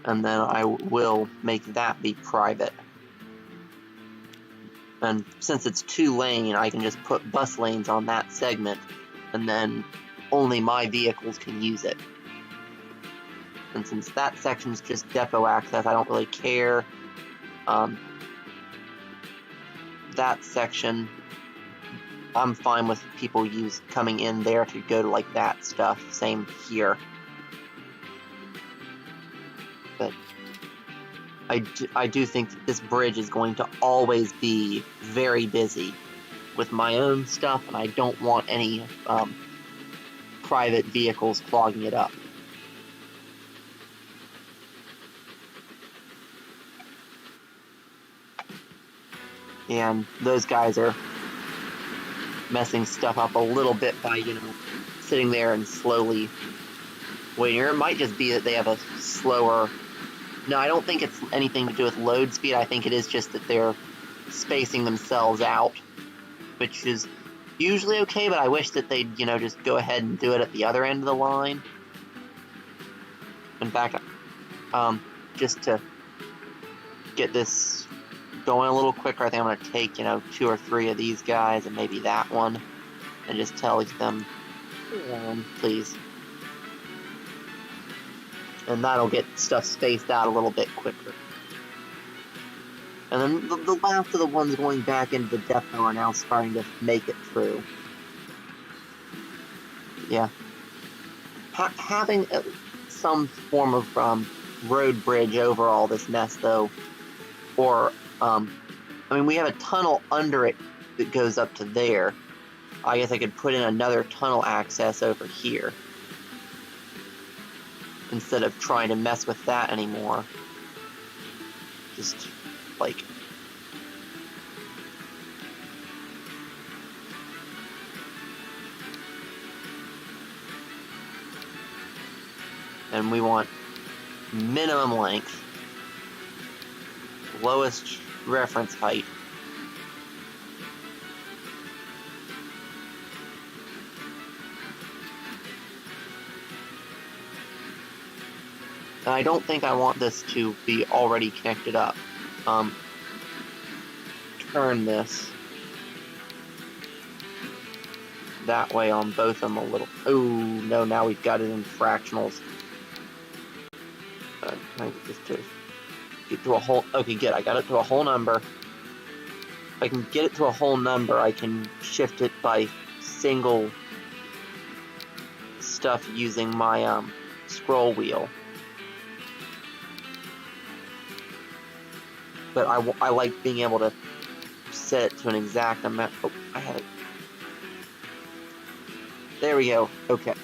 and then I will make that be private. And since it's 2-lane, I can just put bus lanes on that segment, and then only my vehicles can use it. And since that section's just depot access, I don't really care. That section, I'm fine with people coming in there to go to like that stuff. Same here. But I do think that this bridge is going to always be very busy with my own stuff, and I don't want any private vehicles clogging it up. And those guys are messing stuff up a little bit by, sitting there and slowly waiting. Or it might just be that they have a slower... No, I don't think it's anything to do with load speed. I think it is just that they're spacing themselves out, which is usually okay, but I wish that they'd, just go ahead and do it at the other end of the line. In fact, just to get this going a little quicker, I think I'm going to take, 2 or 3 of these guys and maybe that one, and just tell them, please. And that'll get stuff spaced out a little bit quicker. And then the last of the ones going back into the depot are now starting to make it through. Yeah. Having some form of road bridge over all this mess, though, or, we have a tunnel under it that goes up to there. I guess I could put in another tunnel access over here, instead of trying to mess with that anymore. Just, like... And we want minimum length, lowest reference height, and I don't think I want this to be already connected up. Turn this that way on both of them a little. Oh no, now we've got it in fractionals. Can I get this to get to a whole... Okay, good. I got it to a whole number. If I can get it to a whole number, I can shift it by single stuff using my scroll wheel. But I like being able to set it to an exact amount. Oh, I had it. There we go. Okay.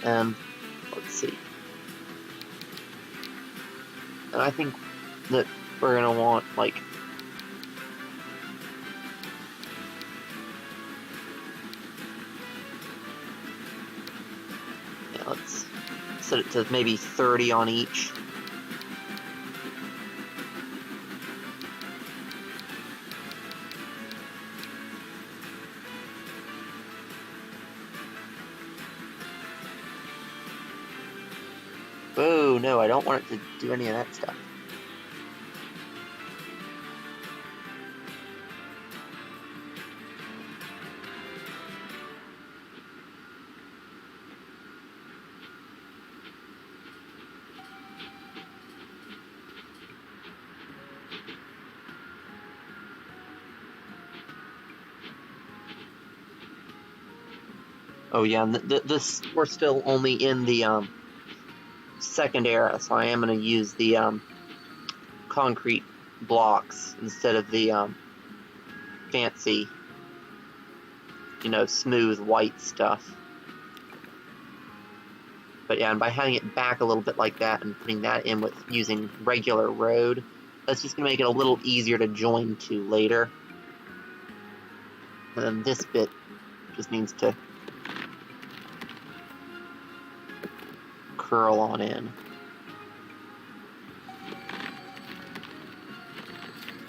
Let's see. And I think that we're gonna want, like... Yeah, let's set it to maybe 30 on each. Oh, no, I don't want it to do any of that stuff. Oh, yeah, and this, we're still only in the, second era, so I am going to use the concrete blocks instead of the fancy, smooth white stuff. But yeah, and by having it back a little bit like that and putting that in with using regular road, that's just going to make it a little easier to join to later. And then this bit just needs to curl on in.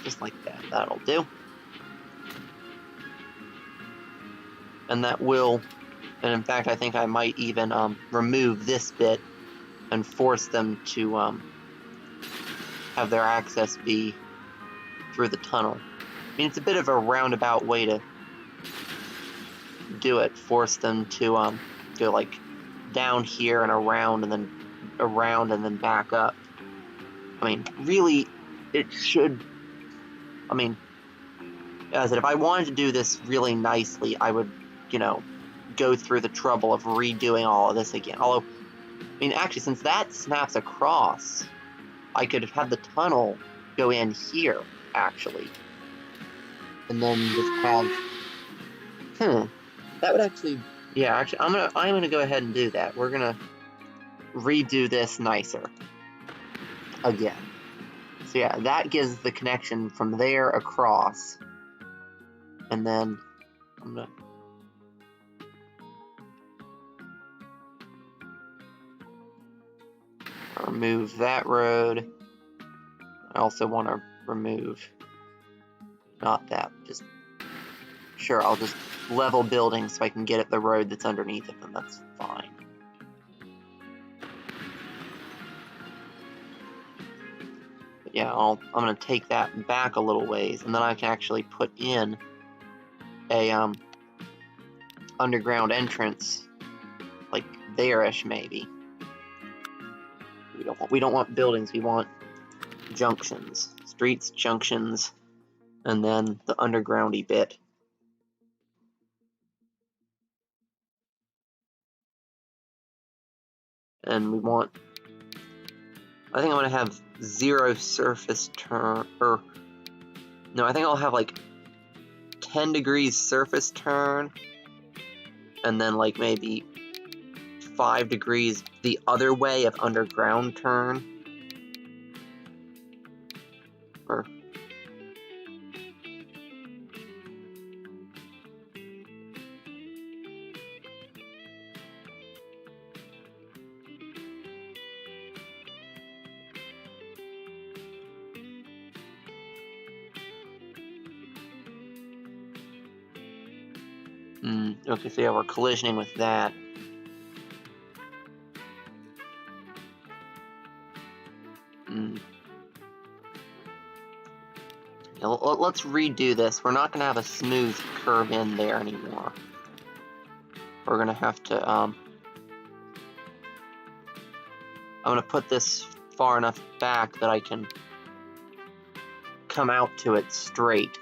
Just like that. That'll do. And that will, and in fact I think I might even remove this bit and force them to have their access be through the tunnel. I mean, it's a bit of a roundabout way to do it. Force them to go like down here and around and then back up. I mean, really, it should. I mean, as I said, if I wanted to do this really nicely, I would, you know, go through the trouble of redoing all of this again. Although, I mean, actually, since that snaps across, I could have the tunnel go in here, actually. And then just have... that would actually... Yeah, actually, I'm gonna go ahead and do that. We're gonna redo this nicer. Again. So yeah, that gives the connection from there across. And then I'm gonna... remove that road. I also want to remove... not that, just... Sure, I'll just level buildings so I can get at the road that's underneath it, and that's fine. But yeah, I'm gonna take that back a little ways, and then I can actually put in a underground entrance, like there-ish maybe. We don't want buildings. We want junctions, streets, junctions, and then the undergroundy bit. And we want... I think I'm gonna have 0 surface turn, or no, I think I'll have like 10 degrees surface turn, and then like maybe 5 degrees the other way of underground turn. Or okay, so yeah, we're collisioning with that. Now, let's redo this. We're not going to have a smooth curve in there anymore. We're going to have to, I'm going to put this far enough back that I can come out to it straight.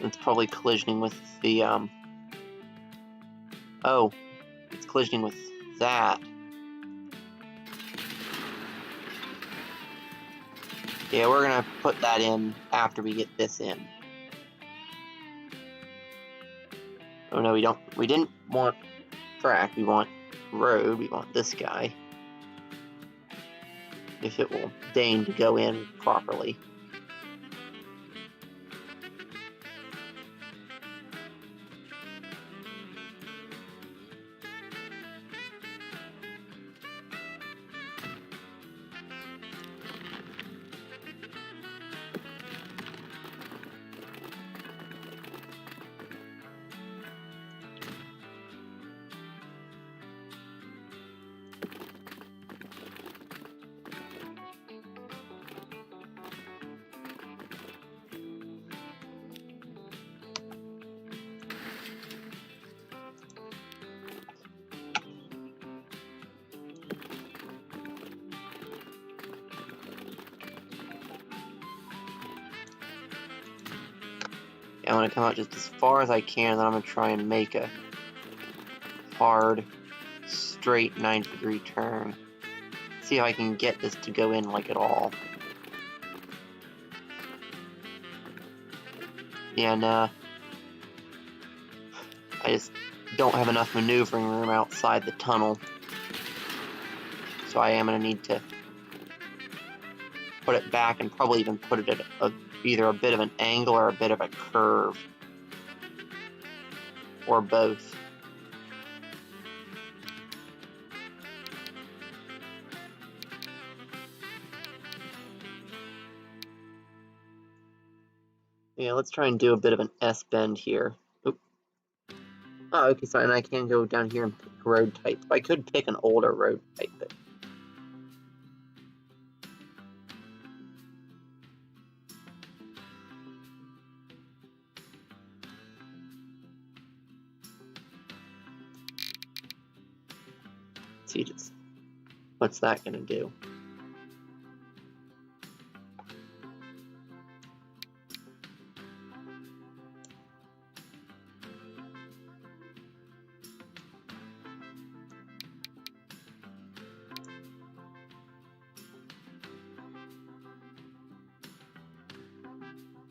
It's probably collisioning with the, oh, it's collisioning with that. Yeah, we're gonna put that in after we get this in. Oh no, we didn't want track, we want road, we want this guy. If it will deign to go in properly. I'm going to come out just as far as I can, then I'm going to try and make a hard, straight 90-degree turn. See if I can get this to go in like at all. Yeah, nah. I just don't have enough maneuvering room outside the tunnel. So I am going to need to put it back and probably even put it at either a bit of an angle or a bit of a curve. Or both. Yeah, let's try and do a bit of an S-bend here. Oop. Oh, okay, so and I can go down here and pick road types. I could pick an older road type, but... See, just... What's that gonna do?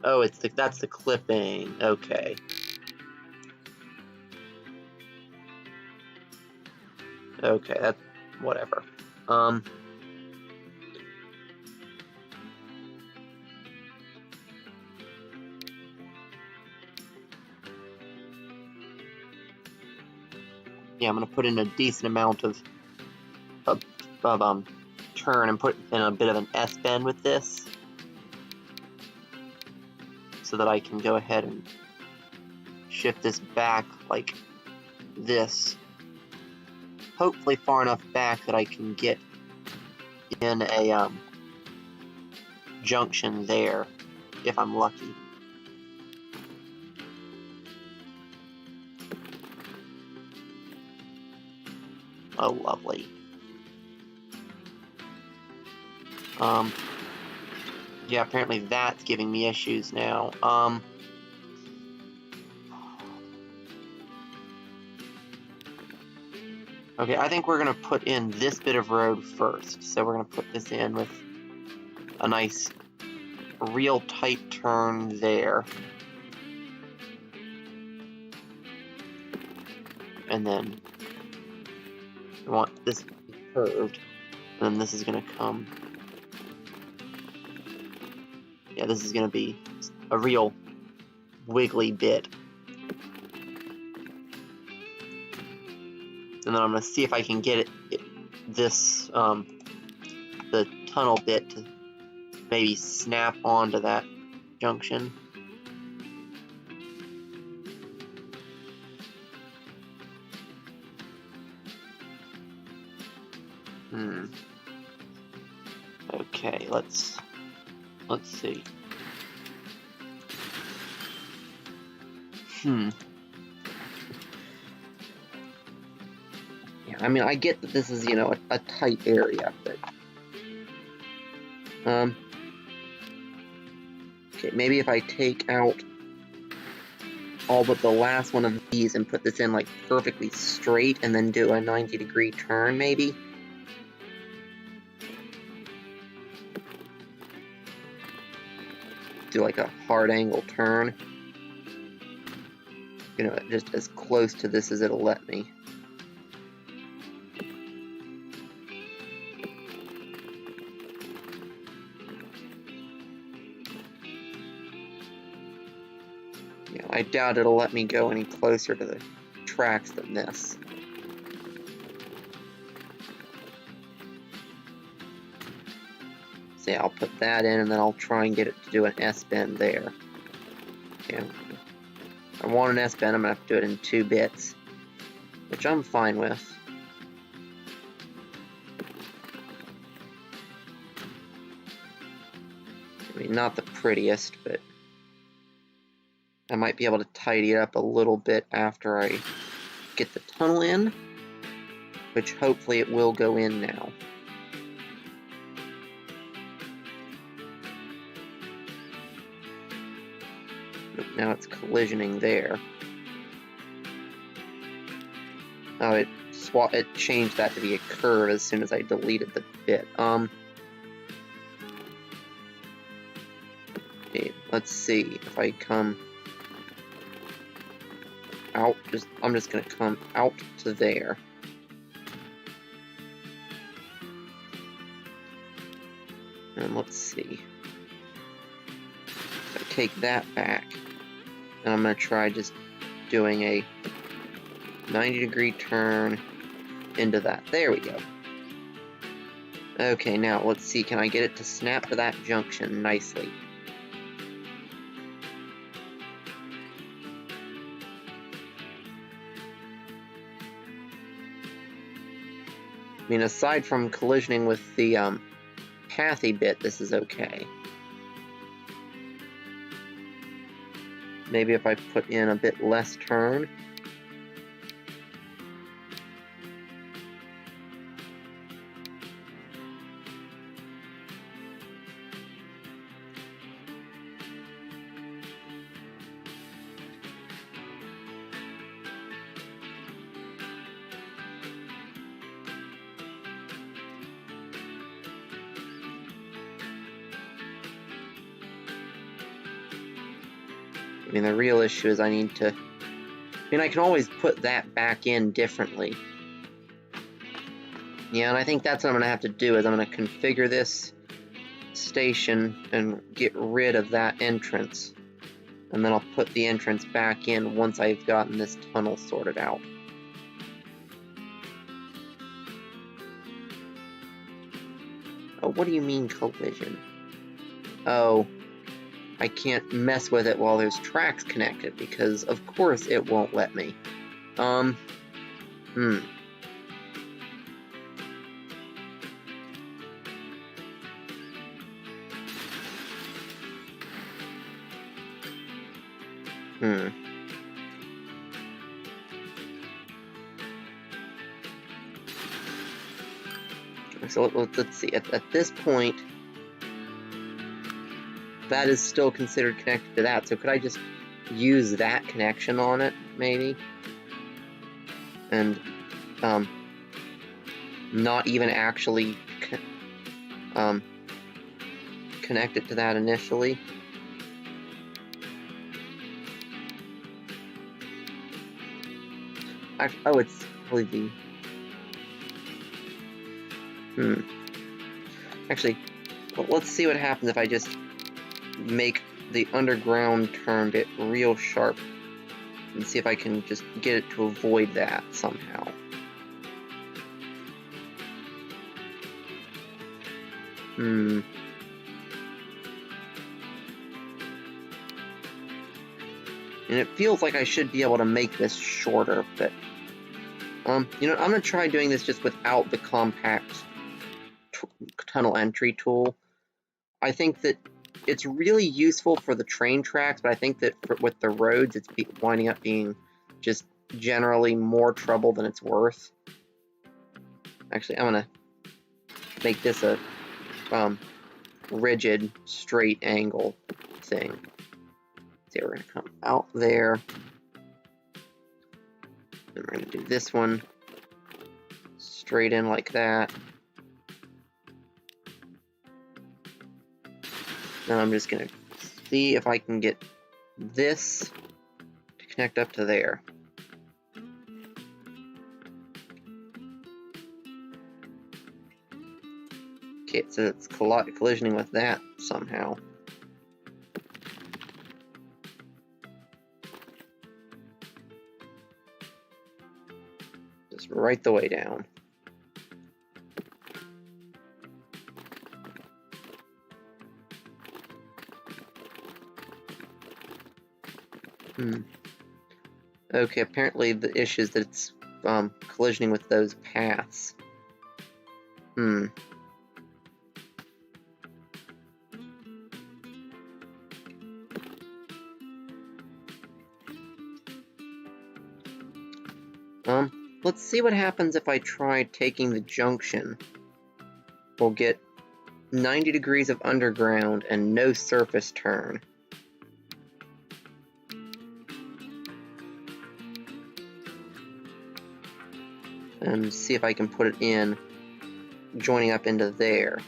Oh, that's the clipping. Okay. Okay, that's whatever. Yeah, I'm gonna put in a decent amount of turn and put in a bit of an S-bend with this, so that I can go ahead and shift this back like this. Hopefully far enough back that I can get in a junction there, if I'm lucky. Oh, lovely. Yeah, apparently that's giving me issues now. Okay, I think we're gonna put in this bit of road first. So we're gonna put this in with a nice, real tight turn there. And then we want this to be curved. And then this is gonna come. Yeah, this is gonna be a real wiggly bit. And then I'm gonna see if I can get this the tunnel bit to maybe snap onto that junction. Okay, let's see. Yeah, I mean, I get that this is, you know, a tight area, but okay, maybe if I take out all but the last one of these and put this in like perfectly straight and then do a 90-degree turn, maybe. Do like a hard angle turn. You know, just as close to this as it'll let me. Yeah, I doubt it'll let me go any closer to the tracks than this. So yeah, I'll put that in and then I'll try and get it to do an S-bend there. Okay, I want an S-bend, I'm going to have to do it in 2 bits, which I'm fine with. I mean, not the prettiest, but I might be able to tidy it up a little bit after I get the tunnel in, which hopefully it will go in now. Now it's collisioning there. Oh, it changed that to be a curve as soon as I deleted the bit. Okay, let's see if I come out. I'm just gonna come out to there. And let's see. take that back. And I'm going to try just doing a 90-degree turn into that. There we go. Okay, now let's see. Can I get it to snap to that junction nicely? I mean, aside from collisioning with the pathy bit, this is okay. Maybe if I put in a bit less turn. I mean, the real issue is I need to... I mean, I can always put that back in differently. Yeah, and I think that's what I'm going to have to do, is I'm going to configure this station and get rid of that entrance. And then I'll put the entrance back in once I've gotten this tunnel sorted out. Oh, what do you mean collision? Oh, I can't mess with it while there's tracks connected, because of course it won't let me. So let's see. At this point, that is still considered connected to that. So could I just use that connection on it, maybe? And not even actually connect it to that initially? Oh, it's really the... Actually, let's see what happens if I just make the underground turn bit real sharp and see if I can just get it to avoid that somehow. And it feels like I should be able to make this shorter, but you know, I'm going to try doing this just without the compact tunnel entry tool. I think that it's really useful for the train tracks, but I think that with the roads, it's winding up being just generally more trouble than it's worth. Actually, I'm going to make this a rigid, straight angle thing. So we're going to come out there. And we're going to do this one straight in like that. Now I'm just going to see if I can get this to connect up to there. Okay, so it's collisioning with that somehow. Just right the way down. Okay, apparently the issue is that it's collisioning with those paths. Let's see what happens if I try taking the junction. We'll get 90 degrees of underground and no surface turn. And see if I can put it in, joining up into there.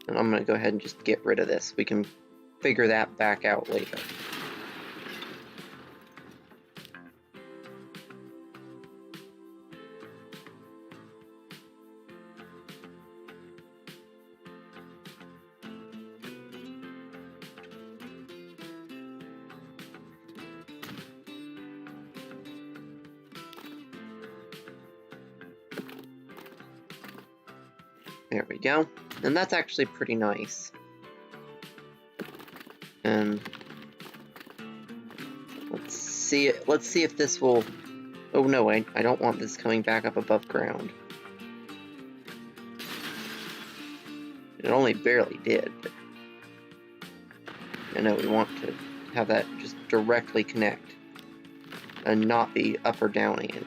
And I'm going to go ahead and just get rid of this. We can figure that back out later. There we go. And that's actually pretty nice. And let's see if this will... Oh no, I don't want this coming back up above ground. It only barely did, but I know we want to have that just directly connect and not be up or downing any.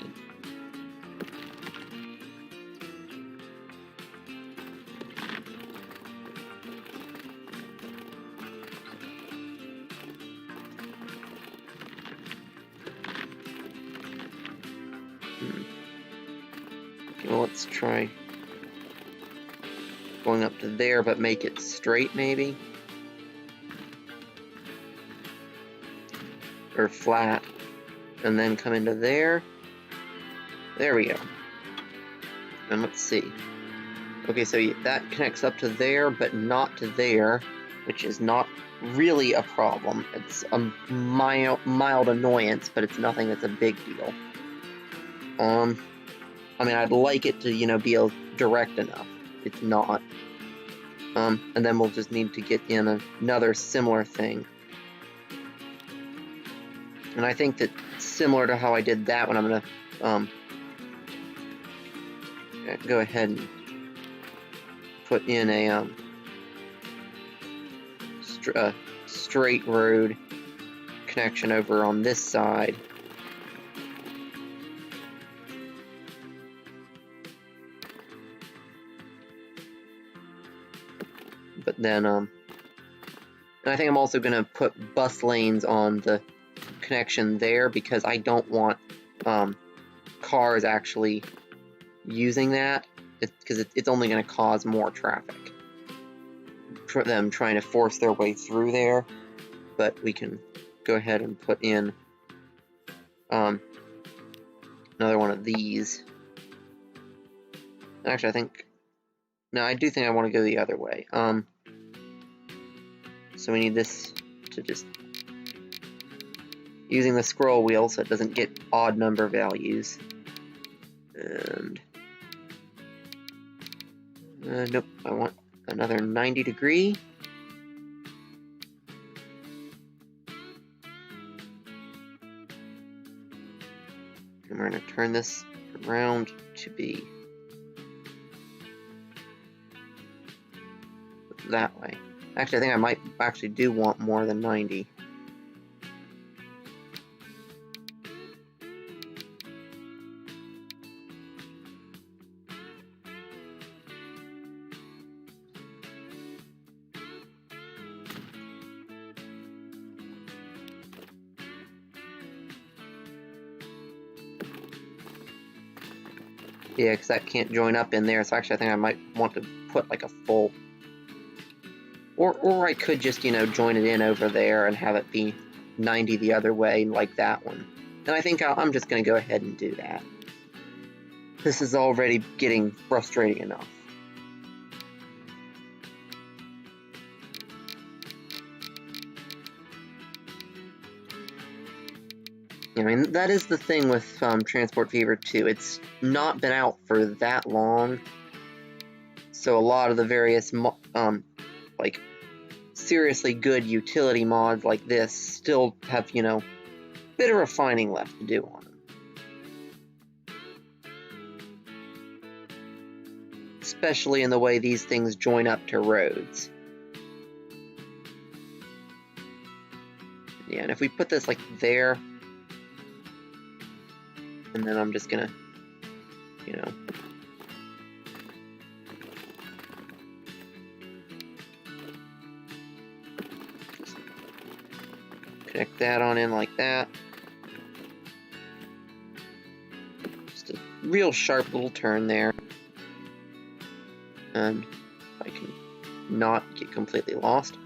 Well, let's try going up to there, but make it straight, maybe? Or flat. And then come into there. There we go. And let's see. Okay, so that connects up to there, but not to there, which is not really a problem. It's a mild annoyance, but it's nothing that's a big deal. I mean, I'd like it to, be direct enough. It's not. And then we'll just need to get in another similar thing. And I think that similar to how I did that one, I'm gonna go ahead and put in a straight road connection over on this side. But then, and I think I'm also going to put bus lanes on the connection there because I don't want cars actually using that, because it's only going to cause more traffic. Them trying to force their way through there, but we can go ahead and put in another one of these. Actually, I do think I want to go the other way. So we need this to just using the scroll wheel so it doesn't get odd number values. And nope, I want another 90 degree. And we're going to turn this around to be that way. Actually, I think I might actually do want more than 90. Yeah, because that can't join up in there, so actually I think I might want to put like a full... Or I could just, join it in over there and have it be 90 the other way, like that one. And I think I'm just going to go ahead and do that. This is already getting frustrating enough. I mean, that is the thing with Transport Fever 2. It's not been out for that long, so a lot of the various, like, seriously good utility mods like this still have, a bit of refining left to do on them. Especially in the way these things join up to roads. Yeah, and if we put this, like, there... And then I'm just gonna, just connect that on in like that. Just a real sharp little turn there. And I can not get completely lost.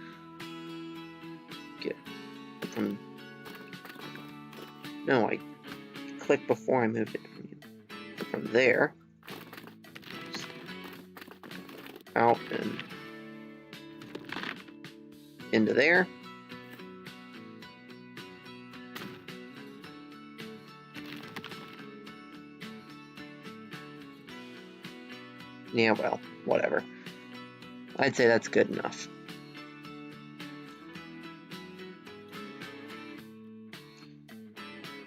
Get from... No, I click before I moved it from there, just out and into there. Yeah, well, whatever. I'd say that's good enough.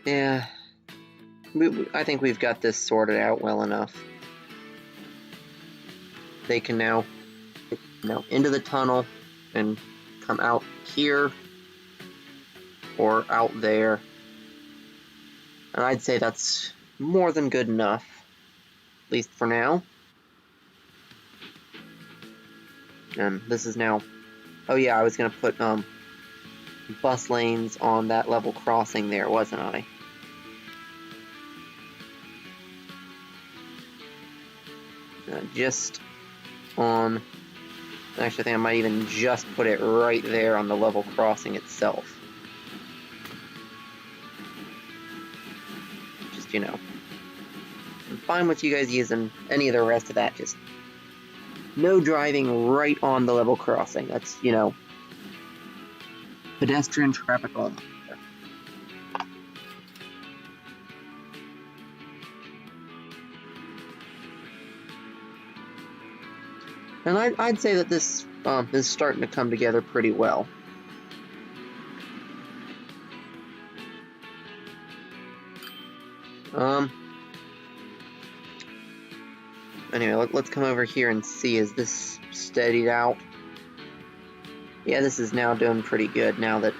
Yeah, I think we've got this sorted out well enough. They can now, into the tunnel and come out here or out there. And I'd say that's more than good enough, at least for now. And this is now, oh yeah, I was gonna put bus lanes on that level crossing there, wasn't I? Just on, actually I think I might even just put it right there on the level crossing itself. Just, you know, I'm fine with you guys using any of the rest of that, just no driving right on the level crossing. That's, you know, pedestrian traffic only. And I'd say that this is starting to come together pretty well. Anyway, let's come over here and see, is this steadied out? Yeah, this is now doing pretty good now that...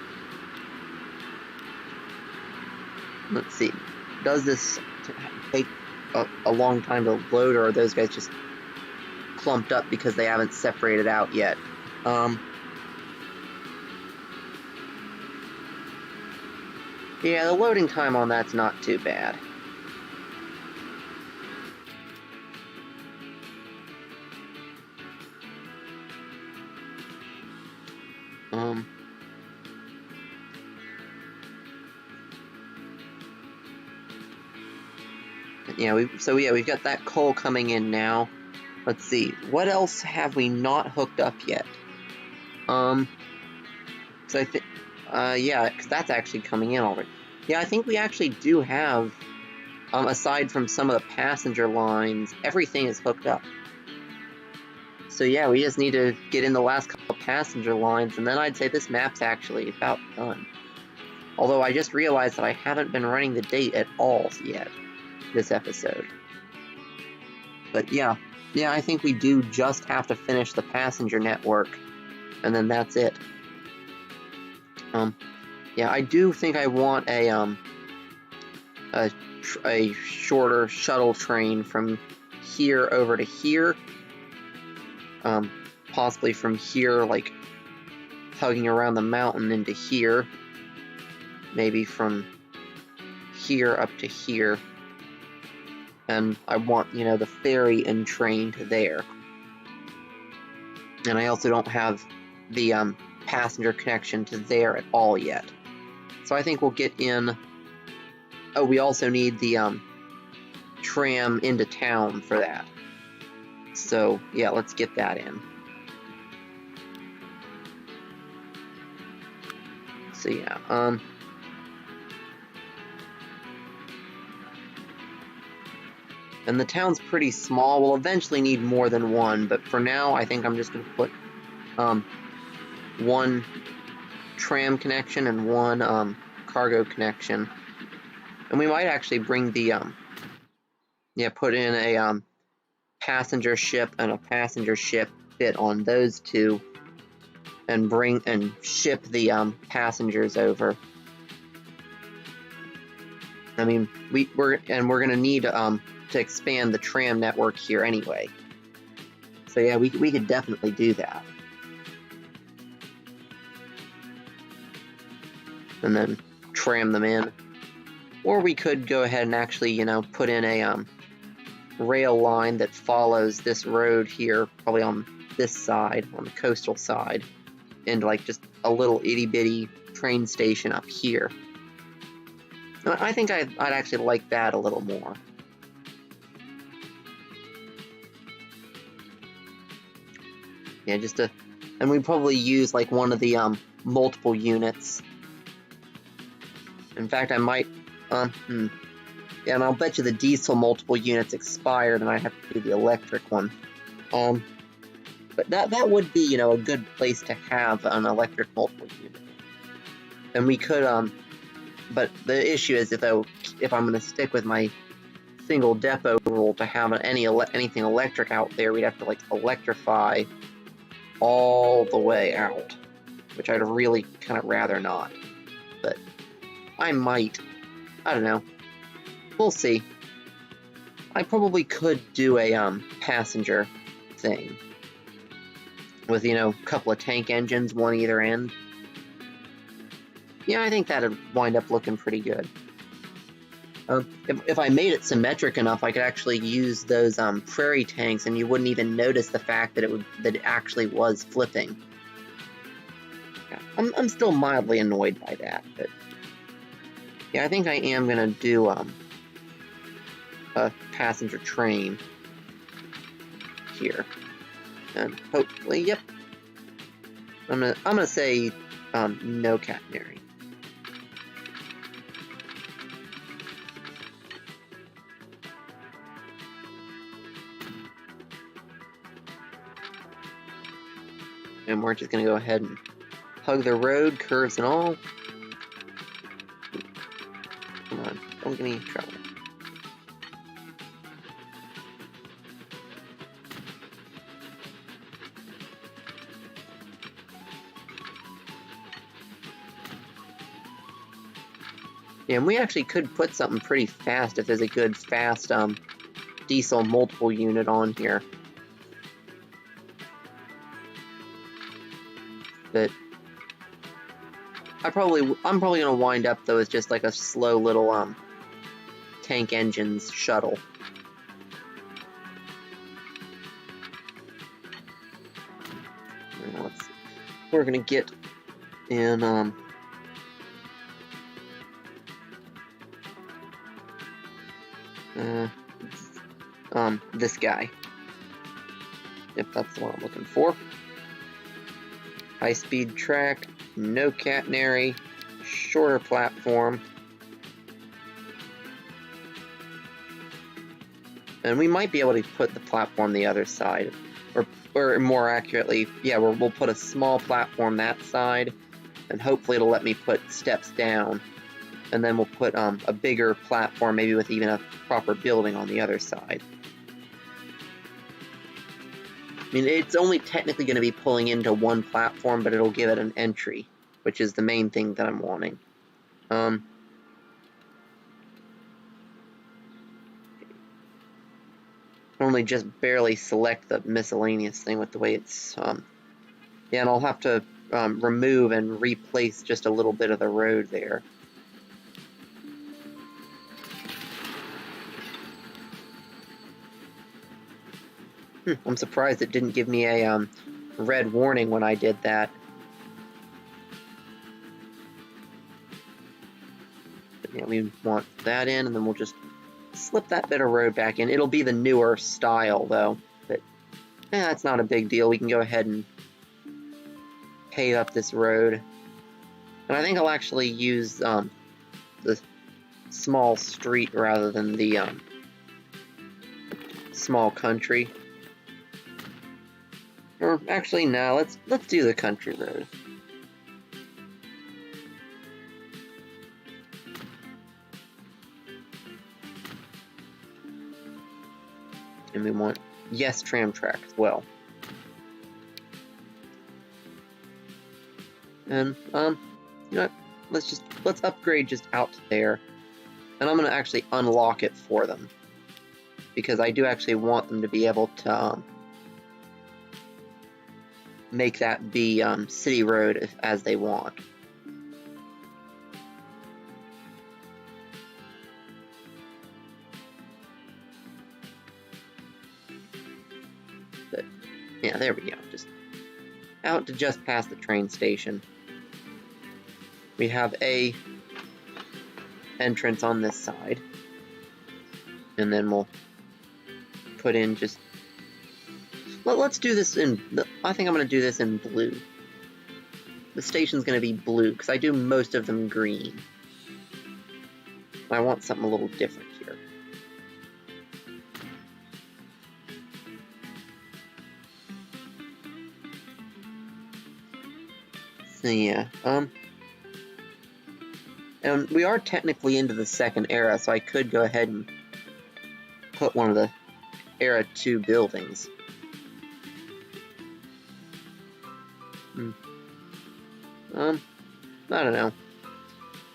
Let's see. Does this take a long time to load, or are those guys just clumped up because they haven't separated out yet? Yeah, the loading time on that's not too bad. Yeah, we've got that coal coming in now. Let's see, what else have we not hooked up yet? So I think, yeah, because that's actually coming in already. Yeah, I think we actually do have, aside from some of the passenger lines, everything is hooked up. So yeah, we just need to get in the last couple of passenger lines, and then I'd say this map's actually about done. Although I just realized that I haven't been running the date at all yet, this episode. But yeah, I think we do just have to finish the passenger network, and then that's it. Yeah, I do think I want a shorter shuttle train from here over to here. Possibly from here, like, hugging around the mountain into here. Maybe from here up to here. And I want, you know, the ferry and train to there. And I also don't have the passenger connection to there at all yet. So I think we'll get in... Oh, we also need the tram into town for that. So, yeah, let's get that in. So, yeah, and the town's pretty small. We'll eventually need more than one, but for now, I think I'm just going to put one tram connection and one cargo connection. And we might actually bring the, put in a passenger ship and a passenger ship bit on those two, and ship the passengers over. I mean, we're going to need to expand the tram network here anyway. So yeah, we could definitely do that. And then tram them in. Or we could go ahead and actually, you know, put in a rail line that follows this road here, probably on this side, on the coastal side, and like just a little itty-bitty train station up here. I think I'd actually like that a little more. Yeah, and we'd probably use like one of the multiple units. In fact, I might, yeah, and I'll bet you the diesel multiple units expired, and I have to do the electric one. But that would be, you know, a good place to have an electric multiple unit. And we could, but the issue is if I'm going to stick with my single depot rule to have anything electric out there, we'd have to, like, electrify all the way out, which I'd really kind of rather not. But I might. I don't know. We'll see. I probably could do a passenger thing with, you know, a couple of tank engines, one either end. Yeah, I think that'd wind up looking pretty good. If I made it symmetric enough, I could actually use those prairie tanks, and you wouldn't even notice the fact that it actually was flipping. Yeah, I'm still mildly annoyed by that, but yeah, I think I am gonna do a passenger train here, and hopefully, yep. I'm gonna say no catenary. And we're just going to go ahead and hug the road, curves and all. Come on, don't give me trouble. Yeah, and we actually could put something pretty fast if there's a good fast diesel multiple unit on here. But I'm probably gonna wind up though as just like a slow little tank engines shuttle. Now let's see. We're gonna get in this guy. Yep, that's the one I'm looking for. High-speed track, no catenary, shorter platform. And we might be able to put the platform the other side. Or more accurately, yeah, we'll put a small platform that side, and hopefully it'll let me put steps down. And then we'll put a bigger platform, maybe with even a proper building on the other side. I mean, it's only technically going to be pulling into one platform, but it'll give it an entry, which is the main thing that I'm wanting. Only just barely select the miscellaneous thing with the way it's, yeah, and I'll have to remove and replace just a little bit of the road there. I'm surprised it didn't give me a red warning when I did that. But yeah, we want that in, and then we'll just slip that bit of road back in. It'll be the newer style, though. But that's not a big deal. We can go ahead and pave up this road. And I think I'll actually use the small street rather than the small country. Or actually, no. Let's do the country road. And we want yes tram track as well. And you know what? Let's upgrade just out to there. And I'm gonna actually unlock it for them, because I do actually want them to be able to make that be city road as they want. But yeah, there we go. Just out to just past the train station. We have a entrance on this side, and then we'll put in just. Let's do this in. I think I'm going to do this in blue. The station's going to be blue because I do most of them green. I want something a little different here. So yeah, and we are technically into the second era, so I could go ahead and put one of the Era 2 buildings. I don't know.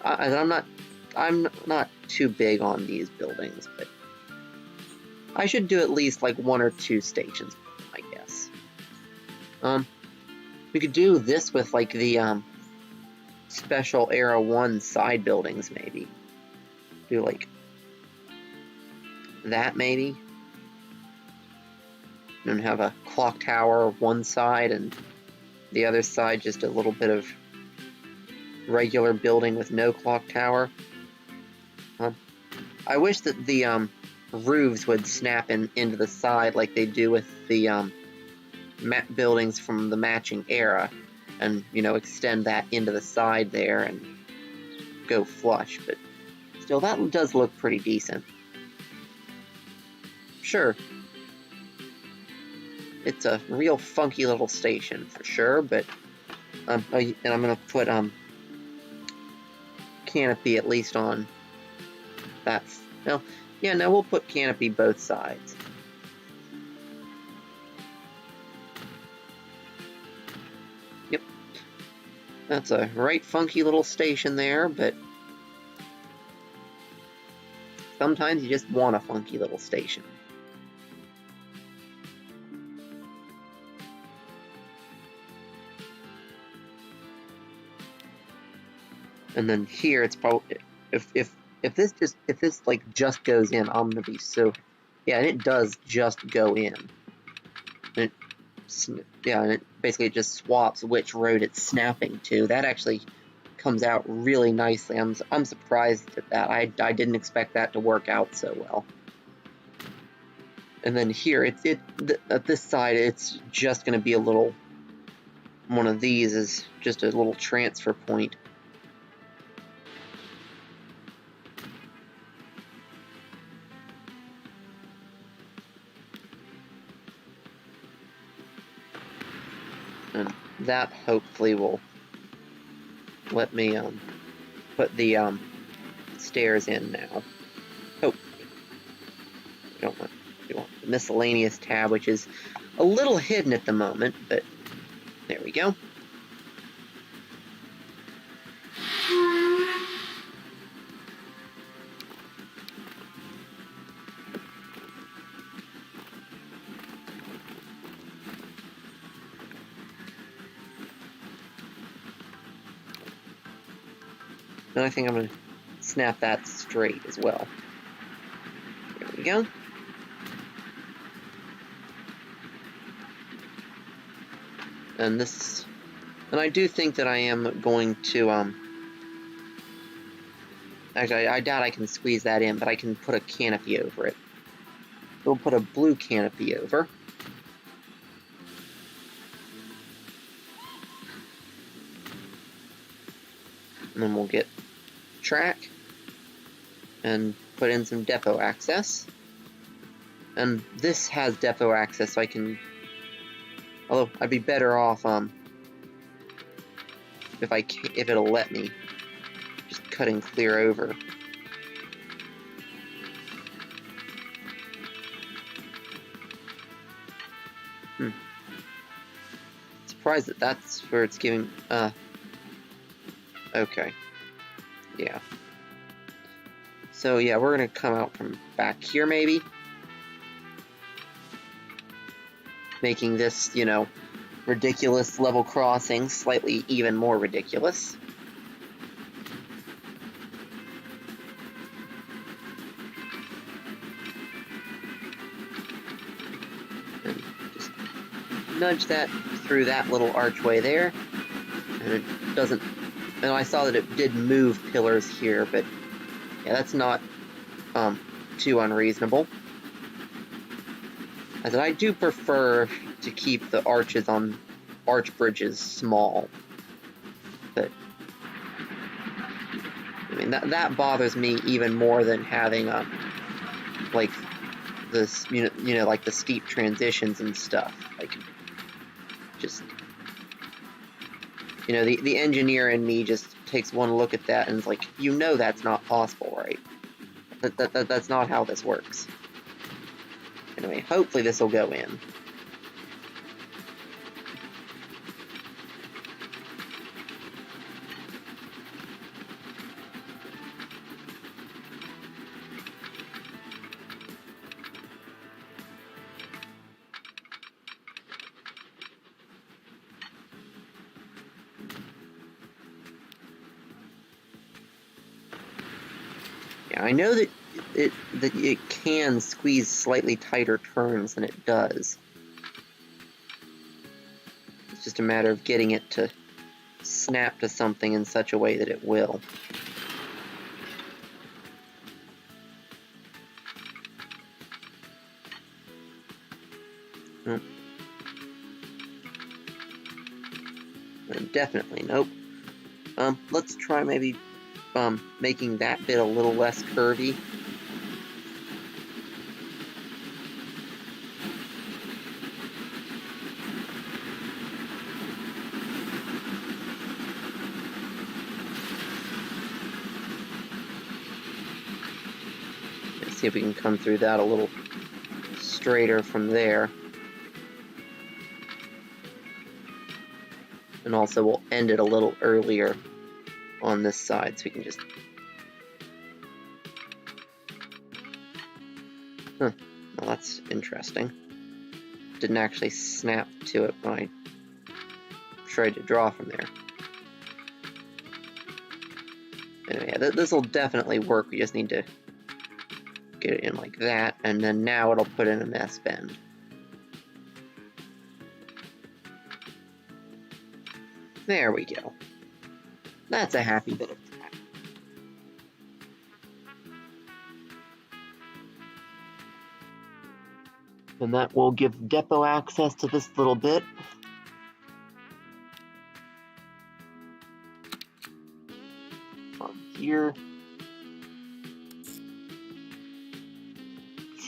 I'm not too big on these buildings, but I should do at least like 1 or 2 stations, I guess. We could do this with like the special Era 1 side buildings, maybe. Do like that, maybe. And have a clock tower one side and the other side just a little bit of regular building with no clock tower. I wish that the roofs would snap into the side like they do with the buildings from the matching era, and extend that into the side there and go flush. But still, that does look pretty decent. Sure, it's a real funky little station for sure, but and I'm gonna put canopy at least on that. No, yeah, no, we'll put canopy both sides. Yep, that's a right funky little station there, but sometimes you just want a funky little station. And then here it's probably if this like just goes in, I'm gonna be so, yeah, and it does just go in. And it basically just swaps which road it's snapping to. That actually comes out really nicely. I'm surprised at that. I didn't expect that to work out so well. And then here at this side it's just gonna be a little, one of these is just a little transfer point. And that hopefully will let me put the stairs in now. Hopefully. We want the miscellaneous tab, which is a little hidden at the moment, but there we go. And I think I'm going to snap that straight as well. There we go. And this, and I do think that I am going to, actually, I doubt I can squeeze that in, but I can put a canopy over it. We'll put a blue canopy over. And then we'll get track and put in some depot access. And this has depot access, so I can, although I'd be better off if it'll let me just cutting clear over. Surprised that that's where it's giving. Okay. Yeah. So yeah, we're gonna come out from back here maybe. Making this, ridiculous level crossing slightly even more ridiculous. And just nudge that through that little archway there. And it doesn't, and I saw that it did move pillars here, but yeah, that's not too unreasonable. As I do prefer to keep the arches on arch bridges small, but I mean that bothers me even more than having like this, like the steep transitions and stuff. Like, just You know, the engineer in me just takes one look at that and is like, you know that's not possible, right? That's not how this works. Anyway, hopefully this will go in. Yeah, I know that it can squeeze slightly tighter turns than it does. It's just a matter of getting it to snap to something in such a way that it will. Nope. Definitely nope. Let's try maybe making that bit a little less curvy. Let's see if we can come through that a little straighter from there. And also we'll end it a little earlier on this side, so we can just... Huh, well that's interesting. Didn't actually snap to it when I tried to draw from there. Anyway, yeah, this will definitely work, we just need to get it in like that, and then now it'll put in an S-bend. There we go. That's a happy bit of track. And that will give depot access to this little bit. From here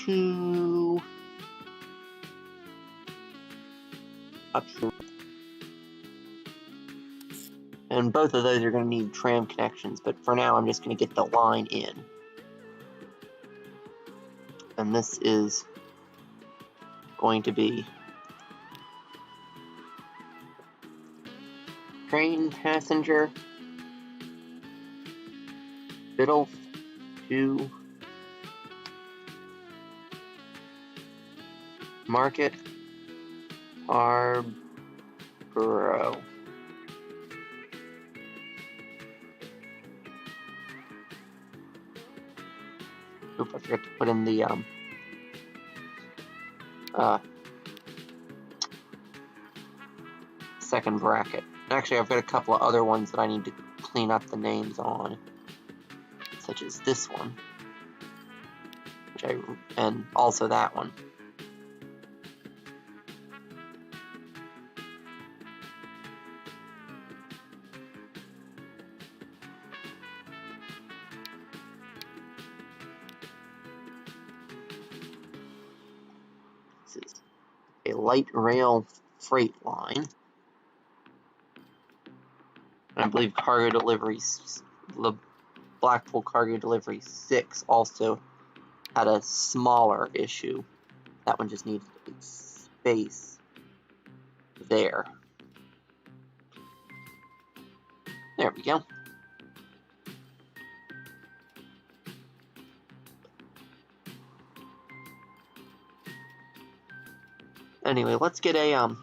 to up here. And both of those are going to need tram connections, but for now I'm just going to get the line in. And this is going to be train passenger Biddle to Market Harborough. Oop, I forgot to put in the second bracket. Actually, I've got a couple of other ones that I need to clean up the names on, such as this one, and also that one. This is a light rail freight line. And I believe cargo deliveries, the Blackpool Cargo Delivery 6 also had a smaller issue. That one just needed space there. There we go. Anyway, let's get a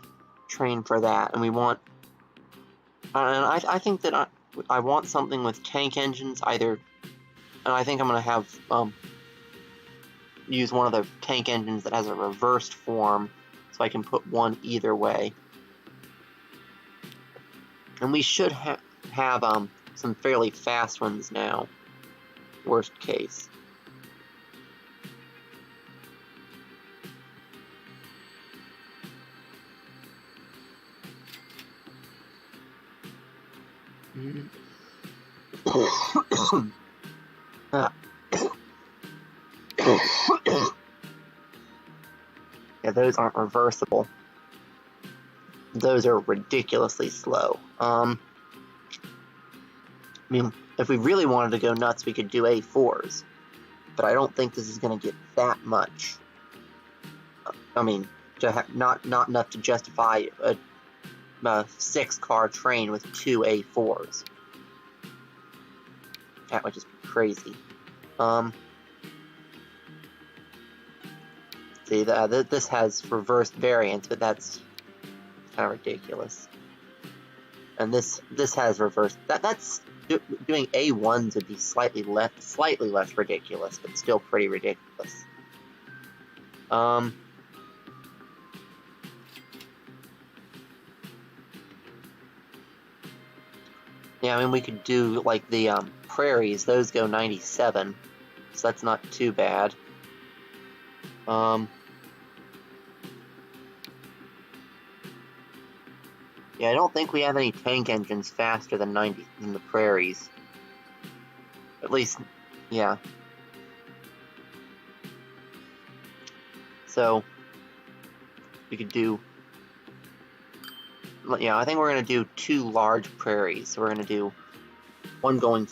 train for that, and we want, and I think that I want something with tank engines either, and I think I'm gonna have use one of the tank engines that has a reversed form, so I can put one either way. And we should have some fairly fast ones now, worst case. Yeah, those aren't reversible. those are ridiculously slow. I mean, if we really wanted to go nuts, we could do A4s, but I don't think this is going to get that much. I mean, not enough to justify a 6-car train with 2 A4s. That would just be crazy. See, this has reversed variance, but that's kind of ridiculous. And this has reversed. That's doing A1s would be slightly less ridiculous, but still pretty ridiculous. Yeah, I mean, we could do, like, the prairies. Those go 97, so that's not too bad. Yeah, I don't think we have any tank engines faster than 90 in the prairies. At least, yeah. So, we could do... Yeah, I think we're going to do 2 large prairies. So we're going to do one going...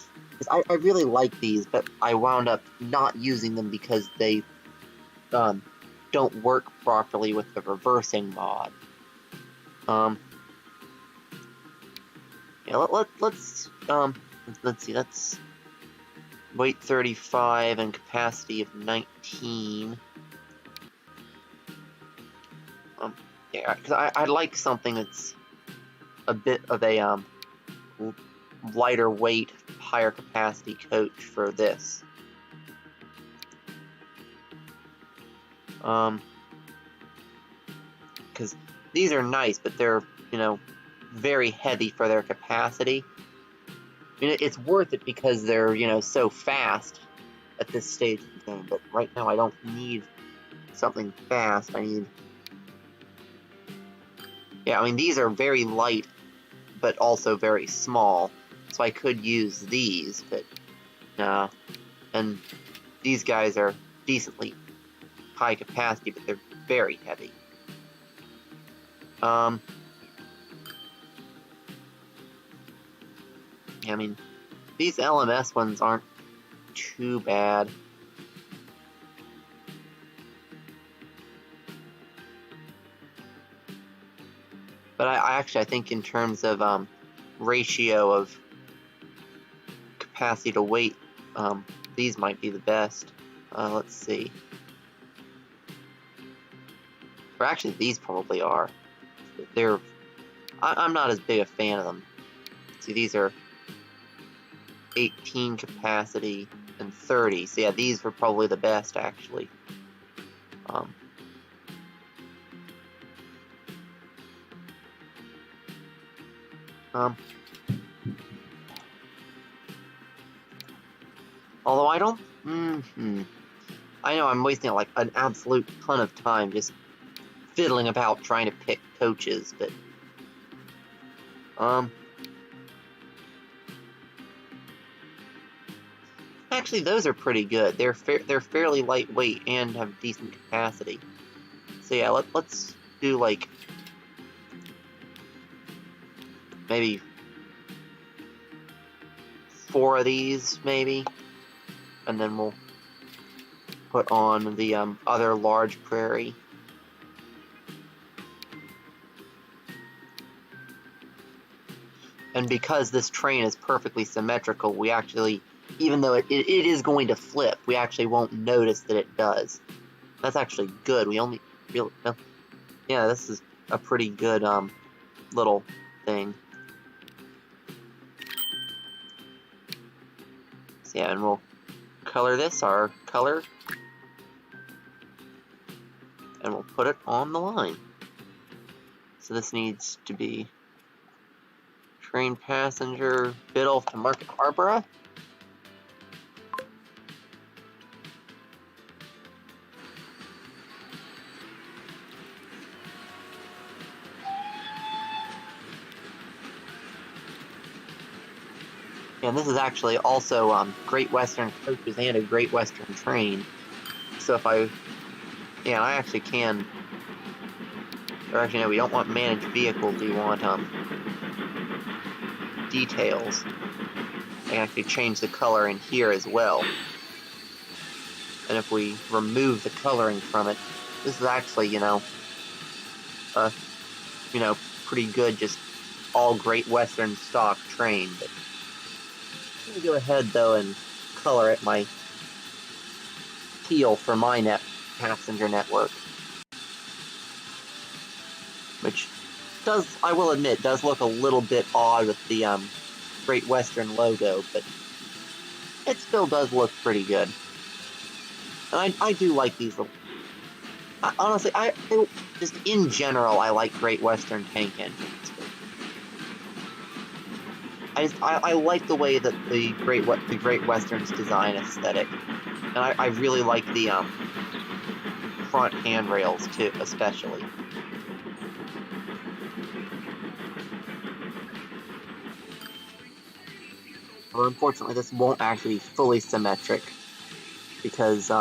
I really like these, but I wound up not using them because they don't work properly with the reversing mod. Yeah, let's see, that's weight 35 and capacity of 19. Yeah, because I like something that's a bit of a lighter weight, higher capacity coach for this. Because these are nice, but they're, you know, very heavy for their capacity. I mean, it's worth it because they're, you know, so fast at this stage of the game, but right now I don't need something fast. I need... Yeah, I mean, these are very light, but also very small, so I could use these, but nah. And these guys are decently high capacity, but they're very heavy. Yeah, I mean, these LMS ones aren't too bad. But I think in terms of ratio of capacity to weight, these might be the best. Let's see. Or actually, these probably are. I'm not as big a fan of them. See, these are 18 capacity and 30. So yeah, these were probably the best, actually. Although I don't... I know I'm wasting like an absolute ton of time just fiddling about trying to pick coaches, but... Actually, those are pretty good. They're fairly lightweight and have decent capacity. So yeah, let's do like... maybe 4 of these, maybe? And then we'll put on the other large prairie. And because this train is perfectly symmetrical, we actually, even though it is going to flip, we actually won't notice that it does. That's actually good. We only really... Yeah, this is a pretty good little thing. So yeah, and we'll color this our color, and we'll put it on the line. So this needs to be train passenger Biddulph to Market Harborough. And this is actually also Great Western coaches and a Great Western train. So if I actually can Or actually, no, we don't want managed vehicles, we want, details. I can actually change the color in here as well. And if we remove the coloring from it, this is actually, pretty good, just all Great Western stock train. But I'm gonna go ahead, though, and color it my teal for my passenger network. Which does, I will admit, does look a little bit odd with the Great Western logo, but it still does look pretty good. And I do like these little... honestly, just in general, I like Great Western tank engines. I like the way that the Great Western's design aesthetic, and I really like the front handrails too, especially. Well, unfortunately, this won't actually be fully symmetric because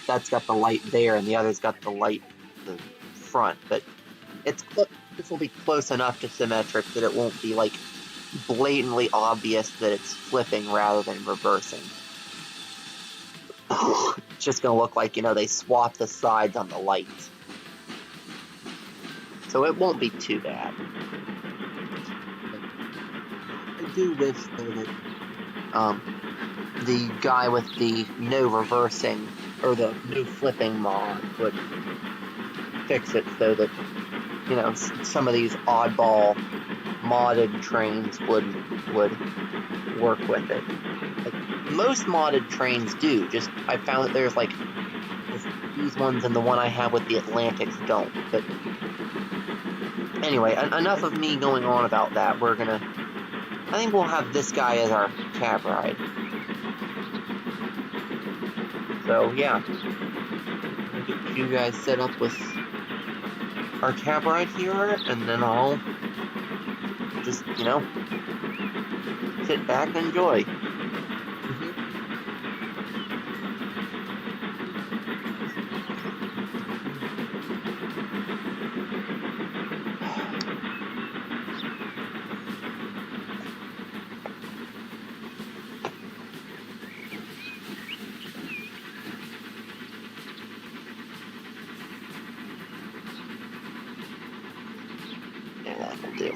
that's got the light there, and the other's got the light the front. But this will be close enough to symmetric that it won't be like blatantly obvious that it's flipping rather than reversing. It's just gonna look like, they swap the sides on the lights. So it won't be too bad. I do wish, though, that the guy with the no reversing or the no flipping mod would fix it so that, some of these oddball modded trains would work with it. Like, most modded trains do. Just I found that there's like these ones and the one I have with the Atlantics don't. But anyway, enough of me going on about that. I think we'll have this guy as our cab ride. So yeah, I'll get you guys set up with our cab ride here, and then I'll just, sit back and enjoy. Yeah, that will do.